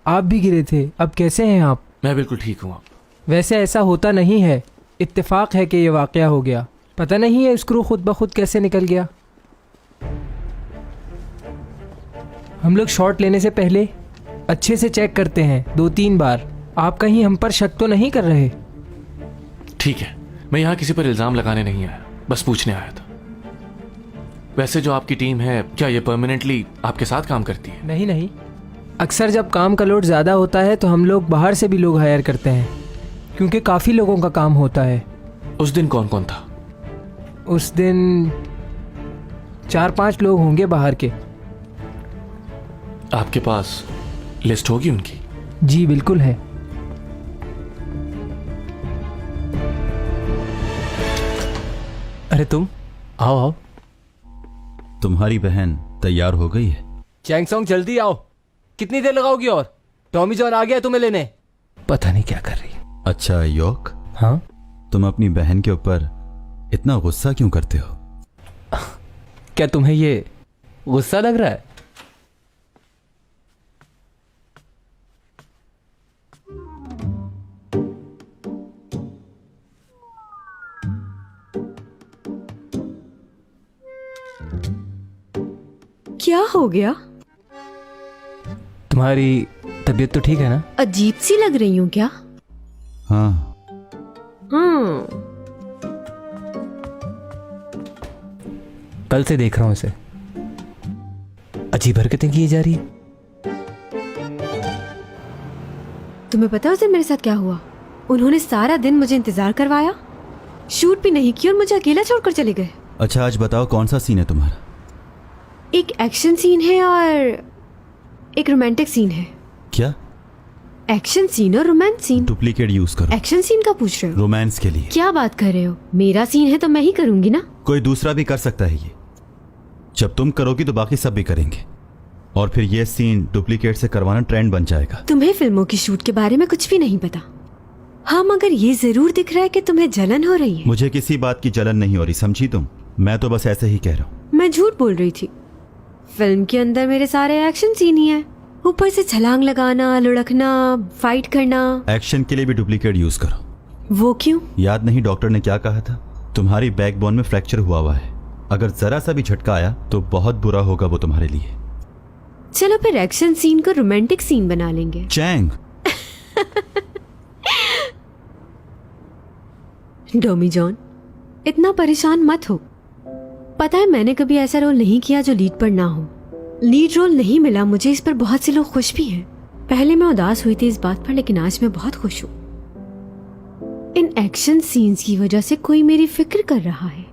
आप भी गिरे थे। अब कैसे हैं आप? मैं बिल्कुल ठीक हूँ। वैसे ऐसा होता नहीं है, इत्तेफाक है कि ये वाकया हो गया। पता नहीं है स्क्रू खुद ब खुद कैसे निकल गया। हम लोग शॉट लेने से पहले अच्छे से चेक करते हैं 2-3 बार। आप कहीं हम पर शक तो नहीं कर रहे? ठीक है, मैं यहाँ किसी पर इल्जाम लगाने नहीं आया, बस पूछने आया था। वैसे जो आपकी टीम है, क्या ये परमानेंटली आपके साथ काम करती है? नहीं नहीं, अक्सर जब काम का लोड ज़्यादा होता है तो हम लोग बाहर से भी लोग हायर करते हैं, क्योंकि काफ़ी लोगों का काम होता है। उस दिन कौन कौन था? उस दिन 4-5 लोग होंगे बाहर के। आपके पास लिस्ट होगी उनकी? जी बिल्कुल है। अरे तुम आओ आओ। तुम्हारी बहन तैयार हो गई है? चैंग सॉन्ग जल्दी आओ। कितनी देर लगाओगी और? टॉमी जॉन आ गया है तुम्हें लेने। पता नहीं क्या कर रही है। अच्छा योक, हाँ, तुम अपनी बहन के ऊपर इतना गुस्सा क्यों करते हो? क्या तुम्हें ये गुस्सा लग रहा है? क्या हो गया? तुम्हारी तबीयत तो ठीक है ना? अजीब सी लग रही हूँ क्या? हाँ। कल से देख रहा हूं इसे, अजीब हरकतें की जा रही है। तुम्हें पता है उस दिन मेरे साथ क्या हुआ? उन्होंने सारा दिन मुझे इंतजार करवाया, शूट भी नहीं की और मुझे अकेला छोड़कर चले गए। अच्छा आज बताओ कौन सा सीन है तुम्हारा? एक एक्शन सीन है और एक रोमांटिक सीन है। क्या? एक्शन सीन और रोमांस सीन। डुप्लीकेट यूज करो। एक्शन सीन का पूछ रहे हो? रोमांस के लिए। क्या बात कर रहे हो? मेरा सीन है तो मैं ही करूंगी ना। कोई दूसरा भी कर सकता है ये। जब तुम करोगी तो बाकी सब भी करेंगे और फिर ये सीन डुप्लीकेट से करवाना ट्रेंड बन जाएगा। तुम्हें फिल्मों की शूट के बारे में कुछ भी नहीं पता। हाँ, मगर ये जरूर दिख रहा है कि तुम्हें जलन हो रही है। मुझे किसी बात की जलन नहीं हो रही, समझी तुम? मैं तो बस ऐसे ही कह रहा हूँ। मैं झूठ बोल रही थी। फिल्म के अंदर मेरे सारे एक्शन सीन ही है, ऊपर से छलांग लगाना, लुढ़कना, फाइट करना। एक्शन के लिए भी डुप्लीकेट यूज करो। वो क्यों? याद नहीं डॉक्टर ने क्या कहा था? तुम्हारी बैकबोन में फ्रैक्चर हुआ है, अगर जरा सा भी झटका आया तो बहुत बुरा होगा वो तुम्हारे लिए। चलो फिर एक्शन सीन को रोमांटिक सीन बना लेंगे। चैंग। डोमी जॉन, इतना परेशान मत हो। पता है मैंने कभी ऐसा रोल नहीं किया जो लीड पर ना हो। लीड रोल नहीं मिला मुझे, इस पर बहुत से लोग खुश भी हैं। पहले मैं उदास हुई थी इस बात पर, लेकिन आज मैं बहुत खुश हूँ। इन एक्शन सीन्स की वजह से कोई मेरी फिक्र कर रहा है।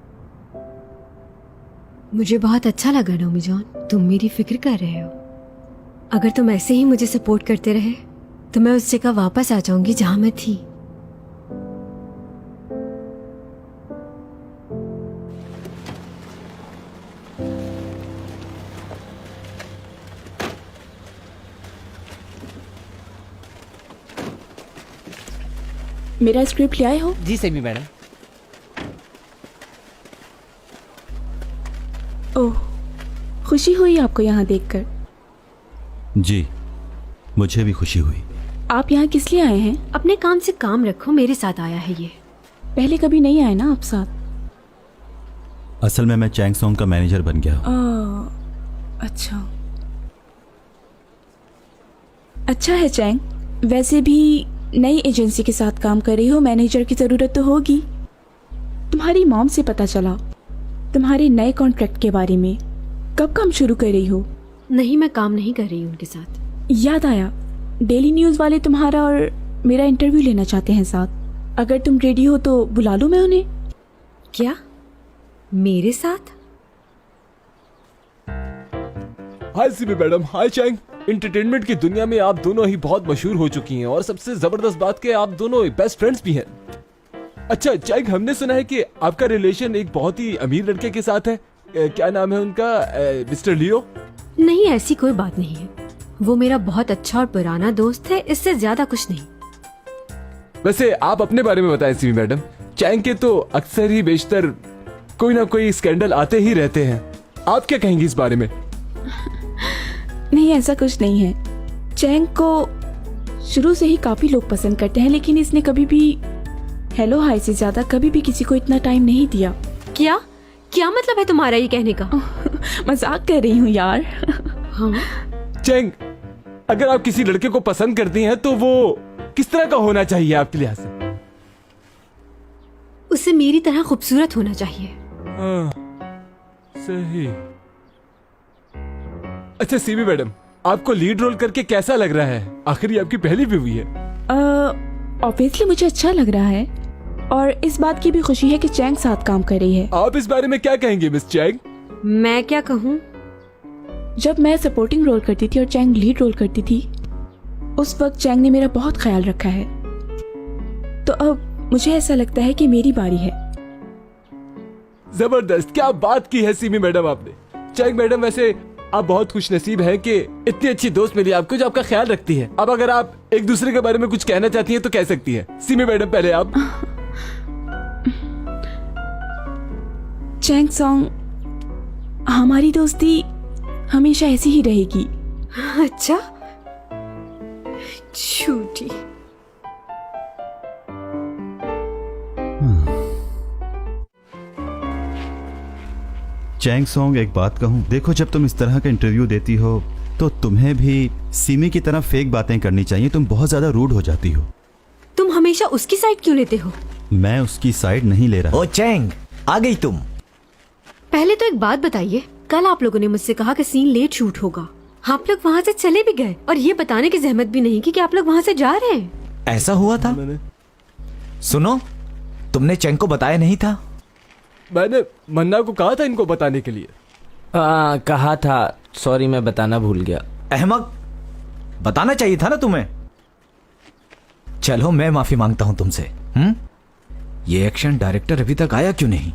मुझे बहुत अच्छा लगा डोमी जॉन, तुम मेरी फिक्र कर रहे हो। अगर तुम ऐसे ही मुझे सपोर्ट करते रहे तो मैं उस जगह वापस आ जाऊंगी जहां मैं थी। मेरा स्क्रिप्ट ले आए हो? G semi madam. ओह, खुशी हुई आपको यहाँ देखकर। जी, मुझे भी खुशी हुई। आप यहाँ किस लिए आए हैं? अपने काम से काम रखो, मेरे साथ आया है ये। पहले कभी नहीं आए ना आप साथ? असल में मैं चैंग सॉन्ग का मैनेजर बन गया हूँ। अच्छा अच्छा है चैंग। वैसे भी नई एजेंसी के साथ काम कर रही हो, मैनेजर की ज़रूरत तो होगी। तुम्हारी मॉम से पता चला तुम्हारे नए कॉन्ट्रैक्ट के बारे में। कब काम शुरू कर रही हो? नहीं, मैं काम नहीं कर रही हूँ उनके साथ। याद आया, डेली न्यूज़ वाले तुम्हारा और मेरा इंटरव्यू लेना चाहते हैं साथ। अगर तुम रेडी हो तो बुला लो मैं उन्हें। क्या मेरे साथ? हाय सीबी मैडम। हाय चैंग। एंटरटेनमेंट की दुनिया में आप दोनों ही बहुत मशहूर हो चुकी हैं और सबसे जबरदस्त बात कि आप दोनों बेस्ट फ्रेंड्स भी हैं। अच्छा चैंग, हमने सुना है कि आपका रिलेशन एक बहुत ही अमीर लड़के के साथ है। क्या नाम है उनका? मिस्टर लियो? नहीं, ऐसी कोई बात नहीं है। वो मेरा बहुत अच्छा और पुराना दोस्त है, इससे ज्यादा कुछ नहीं। वैसे आप अपने बारे में बताएं सीबी मैडम। चैंग के तो अक्सर ही बेशतर कोई ना कोई स्कैंडल आते ही रहते हैं। आप क्या कहेंगी इस बारे में? नहीं, ऐसा कुछ नहीं है। चैंग को शुरू से ही काफी लोग पसंद करते हैं, लेकिन इसने कभी भी हेलो हाय से ज्यादा कभी भी किसी को इतना टाइम नहीं दिया। क्या क्या मतलब है तुम्हारा ये कहने का? मजाक कर रही हूँ यार। हाँ चैंग, अगर आप किसी लड़के को पसंद करती हैं तो वो किस तरह का होना चाहिए आपके लिहाज से? उसे मेरी तरह खूबसूरत होना चाहिए। सही। अच्छा सीबी मैडम, आपको लीड रोल करके कैसा लग रहा है? आखिर ये आपकी पहली मूवी है। ऑब्वियसली मुझे अच्छा लग रहा है और इस बात की भी खुशी है कि चैंग साथ काम कर रही है। आप इस बारे में क्या कहेंगे मिस चैंग? मैं क्या कहूँ? जब मैं सपोर्टिंग रोल करती थी और चैंग लीड रोल करती थी, उस वक्त चैंग ने मेरा बहुत ख्याल रखा है। तो अब मुझे ऐसा लगता है कि मेरी बारी है। जबरदस्त, क्या बात की है सीमी मैडम आपने। चैंग मैडम, वैसे आप बहुत खुश नसीब हैं कि इतनी अच्छी दोस्त मिली आपको जो आपका ख्याल रखती है। अब अगर आप एक दूसरे के बारे में कुछ कहना चाहती हैं तो कह सकती हैं। सीमी मैडम पहले आप। चैंग सॉन्ग, हमारी दोस्ती हमेशा ऐसी ही रहेगी। अच्छा, झूठी। चैंग सॉन्ग, एक बात कहूं, देखो जब तुम इस तरह का इंटरव्यू देती हो तो तुम्हें भी सीमी की तरह फेक बातें करनी चाहिए। तुम बहुत ज्यादा रूड हो जाती हो। तुम हमेशा उसकी साइड क्यों लेते हो? मैं उसकी साइड नहीं ले रहा। ओ चैंग, आ गई तुम। पहले तो एक बात बताइए, कल आप लोगों ने मुझसे कहा कि सीन लेट शूट होगा। आप लोग वहाँ से चले भी गए और ये बताने की जहमत भी नहीं की कि आप लोग वहाँ से जा रहे हैं। ऐसा हुआ था? सुनो, तुमने चैंग को बताया नहीं था? मैंने मन्ना को कहा था इनको बताने के लिए। कहा था, सॉरी मैं बताना भूल गया। अहमक, बताना चाहिए था ना तुम्हें। चलो मैं माफी मांगता हूं तुमसे। ये एक्शन डायरेक्टर अभी तक आया क्यों नहीं?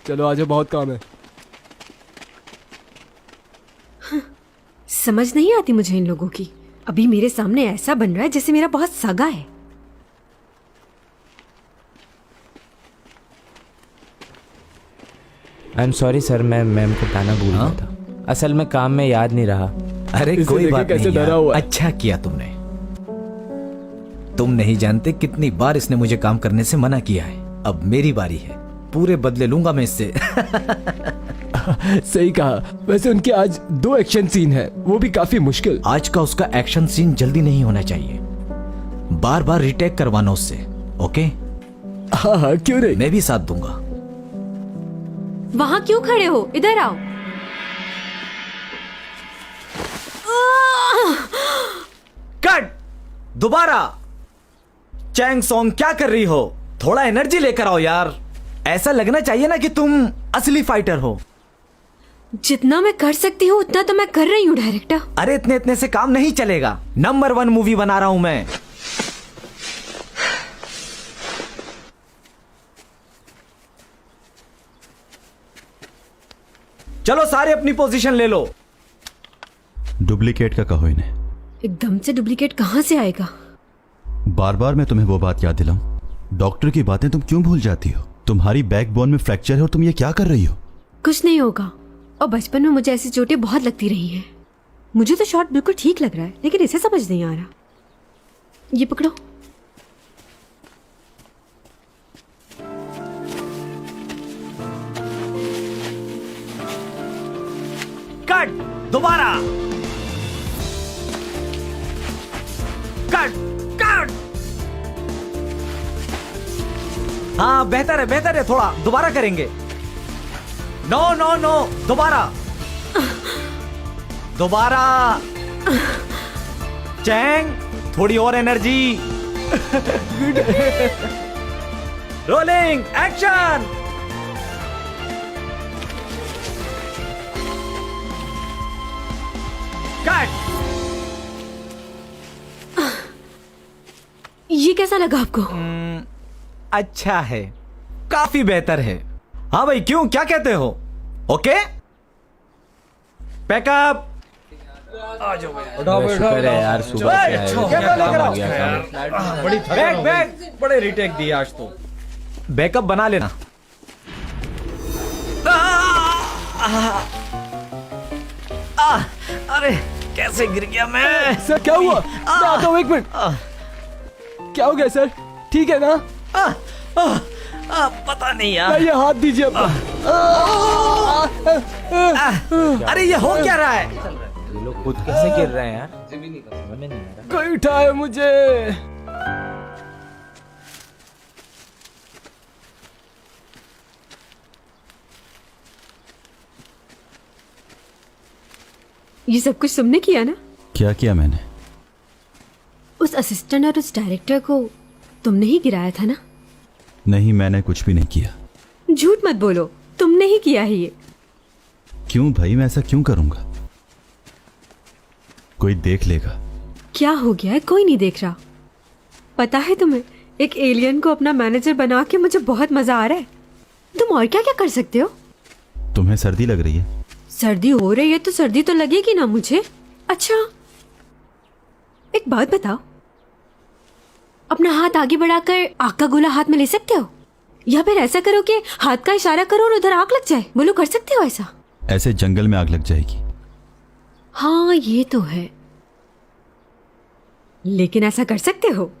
चलो आजा, बहुत काम है। समझ नहीं आती मुझे इन लोगों की। अभी मेरे सामने ऐसा बन रहा है जैसे मेरा बहुत सगा है। आई एम सॉरी सर, मैं मैम को बताना भूल गया था। असल में काम में याद नहीं रहा। अरे कोई बात नहीं यार, अच्छा किया तुमने। तुम नहीं जानते कितनी बार इसने मुझे काम करने से मना किया है। अब मेरी बारी है, पूरे बदले लूंगा मैं इससे। सही कहा। वैसे उनके आज 2 एक्शन सीन है, वो भी काफी मुश्किल। आज का उसका एक्शन सीन जल्दी नहीं होना चाहिए, बार बार रिटेक करवाना उससे। ओके? हाँ, क्यों नहीं, मैं भी साथ दूंगा। वहाँ क्यों खड़े हो? इधर आओ। कट! दोबारा। चैंग सॉन्ग, क्या कर रही हो? थोड़ा एनर्जी लेकर आओ यार। ऐसा लगना चाहिए ना कि तुम असली फाइटर हो। जितना मैं कर सकती हूँ उतना तो मैं कर रही हूँ डायरेक्टर। अरे इतने से काम नहीं चलेगा। नंबर 1 मूवी बना रहा हूं मैं। चलो सारे अपनी पोजीशन ले लो। डुप्लीकेट का कहो इन्हें। एकदम से डुप्लीकेट कहाँ से आएगा? बार बार मैं तुम्हें वो बात याद दिलाऊं, डॉक्टर की बातें तुम क्यों भूल जाती हो? तुम्हारी बैकबोन में फ्रैक्चर है और तुम ये क्या कर रही हो? कुछ नहीं होगा। और बचपन में मुझे ऐसी चोटें बहुत लगती रही हैं। मुझे तो शॉट बिल्कुल ठीक लग रहा है, लेकिन इसे समझ नहीं आ रहा। ये पकड़ो। कट! दोबारा। कट! कट! हाँ, बेहतर है, थोड़ा दोबारा करेंगे। नो नो नो, दोबारा। चैंग, थोड़ी और एनर्जी। Rolling, action. कट! ये कैसा लगा आपको? अच्छा है, काफी बेहतर है। हाँ भाई, क्यों, क्या कहते हो? Okay, pack up. शुक्र है यार, सुबह से आए हो। बैग बड़े रिटेक दिए आज तो। बैकअप बना लेना। अरे कैसे गिर गया मैं? सर क्या हुआ? मैं आता हूँ, 1 मिनट। क्या हो गया सर? ठीक है ना? पता नहीं यार। ये हाथ दीजिए अपना। अरे ये हो क्या रहा है? ये लोग खुद कैसे गिर रहे हैं यार? समझ में नहीं आ रहा। कोई उठाए मुझे। ये सब कुछ तुमने किया ना? क्या किया मैंने? उस असिस्टेंट और उस डायरेक्टर को तुमने ही गिराया था ना? नहीं, मैंने कुछ भी नहीं किया। झूठ मत बोलो, तुमने ही किया है ये। क्यों भाई, मैं ऐसा क्यों करूंगा? कोई देख लेगा। क्या हो गया है? कोई नहीं देख रहा। पता है तुम्हें, एक एलियन को अपना मैनेजर बना के मुझे बहुत मजा आ रहा है। तुम और क्या क्या कर सकते हो? तुम्हें सर्दी लग रही है? सर्दी हो रही है तो सर्दी तो लगेगी ना मुझे। अच्छा एक बात बताओ, अपना हाथ आगे बढ़ाकर आग का गोला हाथ में ले सकते हो, या फिर ऐसा करो कि हाथ का इशारा करो और उधर आग लग जाए? बोलो, कर सकते हो ऐसा? ऐसे जंगल में आग लग जाएगी। हाँ ये तो है, लेकिन ऐसा कर सकते हो?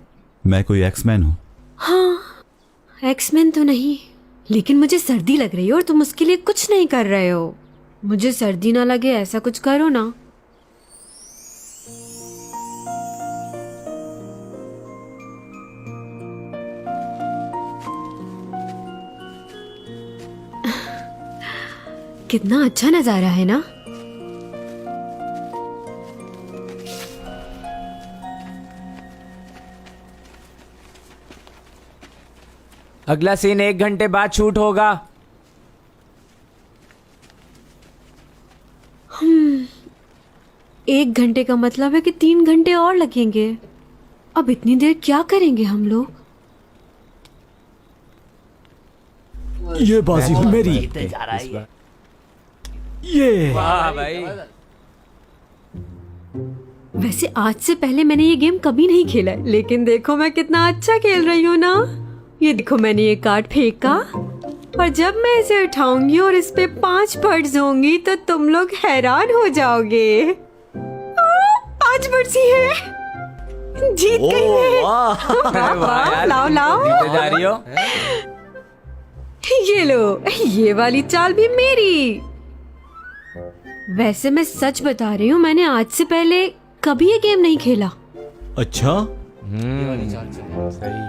मैं कोई एक्समैन हूं? हाँ एक्समैन तो नहीं, लेकिन मुझे सर्दी लग रही है और तुम उसके लिए कुछ नहीं कर रहे हो। मुझे सर्दी ना लगे ऐसा कुछ करो ना। कितना अच्छा नजारा है ना। अगला सीन 1 घंटे बाद शूट होगा। 1 घंटे का मतलब है कि 3 घंटे और लगेंगे। अब इतनी देर क्या करेंगे हम लोग? ये बाजी मेरी। ये वाह भाई। वैसे आज से पहले मैंने ये गेम कभी नहीं खेला है, लेकिन देखो मैं कितना अच्छा खेल रही हूँ ना। ये देखो, मैंने ये कार्ड फेंका और जब मैं इसे उठाऊंगी और इस पे 5 बर्ड्स होंगी तो तुम लोग हैरान हो जाओगे। 5 बर्ड्स ही है, जीत गई मैं। वाह, लाओ लाओ, जा रही हो? ये लो, ये वाली चाल भी मेरी। वैसे मैं सच बता रही हूँ, मैंने आज से पहले कभी ये गेम नहीं खेला। अच्छा सही।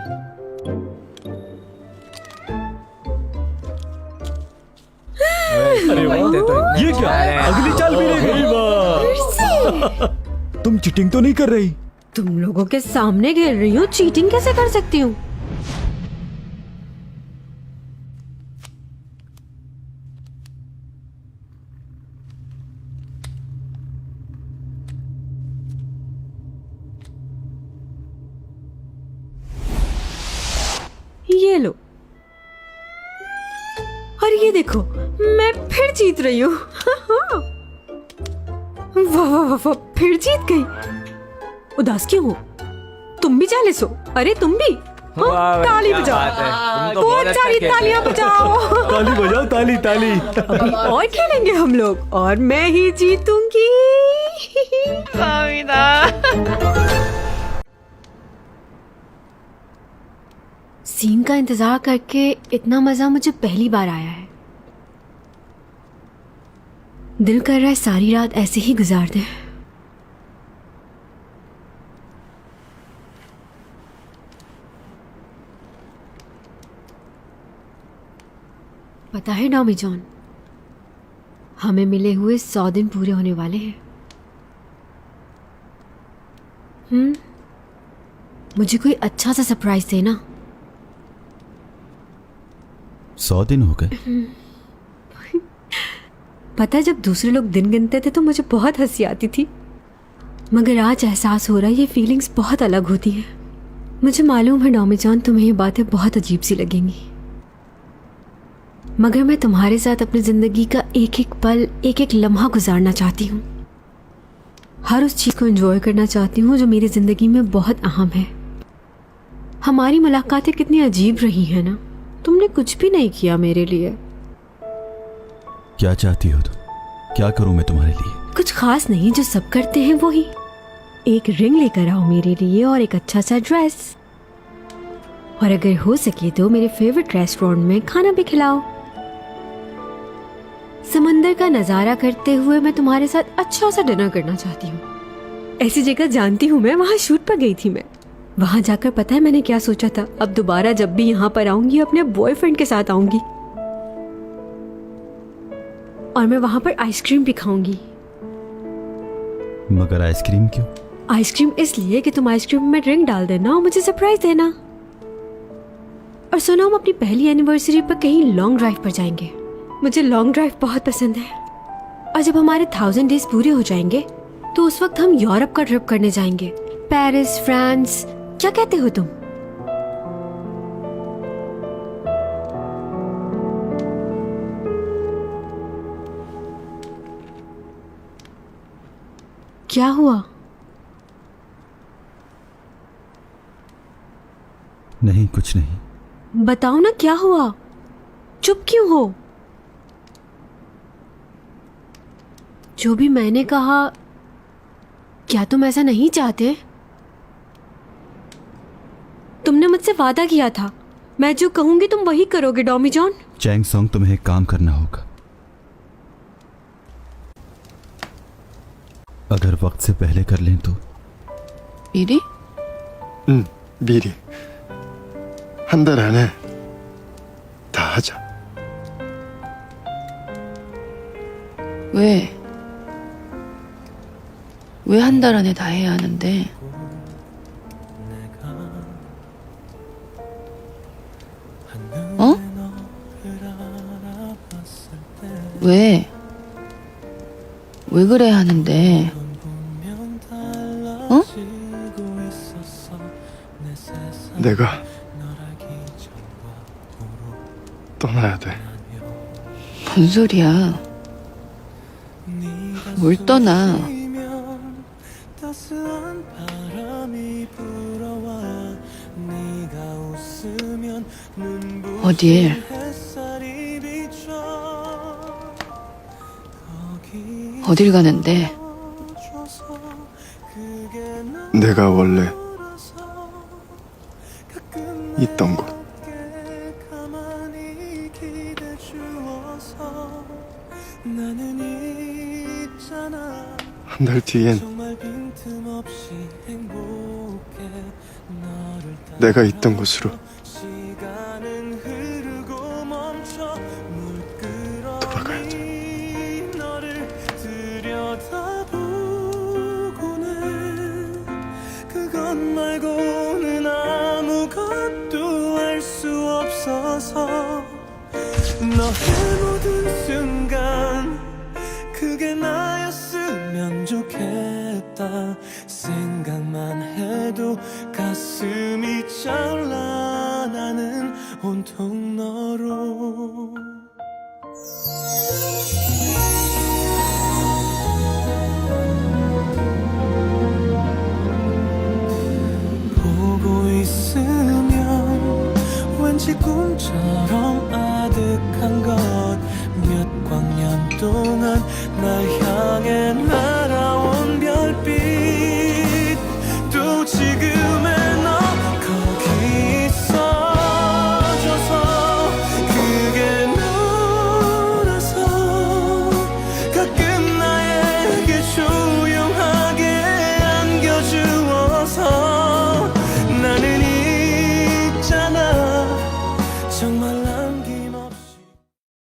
अरे वाह, ये क्या? अगली चाल भी ले गई। वाह, तुम चीटिंग तो नहीं कर रही? तुम लोगों के सामने खेल रही हूँ, चीटिंग कैसे कर सकती हूँ? ये लो, और ये देखो मैं फिर जीत रही हूँ। वाह वाह वाह वाह, फिर जीत गई। उदास क्यों हो? तुम भी जालिस हो? अरे तुम भी? हाँ, ताली बजाओ, बहुत सारी तालियां बजाओ। ताली बजाओ, ताली ताली। अभी और खेलेंगे हम लोग और मैं ही जीतूंगी। सीन का इंतजार करके इतना मजा मुझे पहली बार आया है। दिल कर रहा है सारी रात ऐसे ही गुजार दें। पता है डॉमी जॉन, हमें मिले हुए 100 दिन पूरे होने वाले हैं। मुझे कोई अच्छा सा सरप्राइज देना। 100 दिन हो गए? पता है, जब दूसरे लोग दिन गिनते थे तो मुझे बहुत हंसी आती थी, मगर आज एहसास हो रहा है ये फीलिंग्स बहुत अलग होती हैं। मुझे मालूम है डॉमी जॉन, तुम्हें ये बातें बहुत अजीब सी लगेंगी, मगर मैं तुम्हारे साथ अपनी जिंदगी का एक एक पल, एक एक लम्हा गुजारना चाहती हूँ। हर उस चीज को एंजॉय करना चाहती हूँ जो मेरी जिंदगी में बहुत अहम है। हमारी मुलाकातें कितनी अजीब रही है ना। तुमने कुछ भी नहीं किया मेरे लिए। क्या चाहती हो तुम? क्या करूं मैं तुम्हारे लिए? कुछ खास नहीं, जो सब करते हैं वो ही। एक रिंग लेकर आओ मेरे लिए और एक अच्छा सा ड्रेस, और अगर हो सके तो मेरे फेवरेट रेस्टोरेंट में खाना भी खिलाओ। समंदर का नजारा करते हुए मैं तुम्हारे साथ अच्छा सा डिनर करना चाहती हूँ। ऐसी जगह जानती हूँ मैं, वहां शूट पर गई थी मैं। वहां जाकर पता है मैंने क्या सोचा था? अब दोबारा जब भी यहाँ पर आऊंगी अपने बॉयफ्रेंड के साथ आऊंगी और मैं वहां पर आइसक्रीम भी खाऊंगी। मगर आइसक्रीम क्यों? आइसक्रीम इसलिए कि तुम आइसक्रीम में ड्रिंक डाल देना और मुझे सरप्राइज देना। और सुनो, हम अपनी पहली एनिवर्सरी पर कहीं लॉन्ग ड्राइव पर जाएंगे। मुझे लॉन्ग ड्राइव बहुत पसंद है। और जब हमारे 1000 डेज पूरे हो जाएंगे तो उस वक्त हम यूरोप का ट्रिप करने जाएंगे। पेरिस, फ्रांस, क्या कहते हो तुम? क्या हुआ? नहीं, कुछ नहीं। बताओ ना क्या हुआ? चुप क्यों हो? जो भी मैंने कहा, क्या तुम ऐसा नहीं चाहते? तुमने मुझसे वादा किया था, मैं जो कहूंगी तुम वही करोगे डॉमी जॉन। चैंग सॉन्ग, तुम्हें एक काम करना होगा। अगर वक्त से पहले कर लें तो। 미리? 응, 미리. 한 달 안에 다 하자. 왜? 왜 한 달 안에 다 해야 하는데? 어? 왜? 왜 그래야 하는데? 어? 내가 떠나야 돼. 뭔 소리야? 뭘 떠나? 어딜? 어딜 가는데? 내가 원래 있던 곳. 한 달 뒤엔 내가 있던 곳으로 돌아가야지. 그것 말고는 아무것도 알 수 없어서 너의 모든 순간 그게 나였으면 좋겠다. 생각만 해도 가슴이 차올라. 나는 온통 너로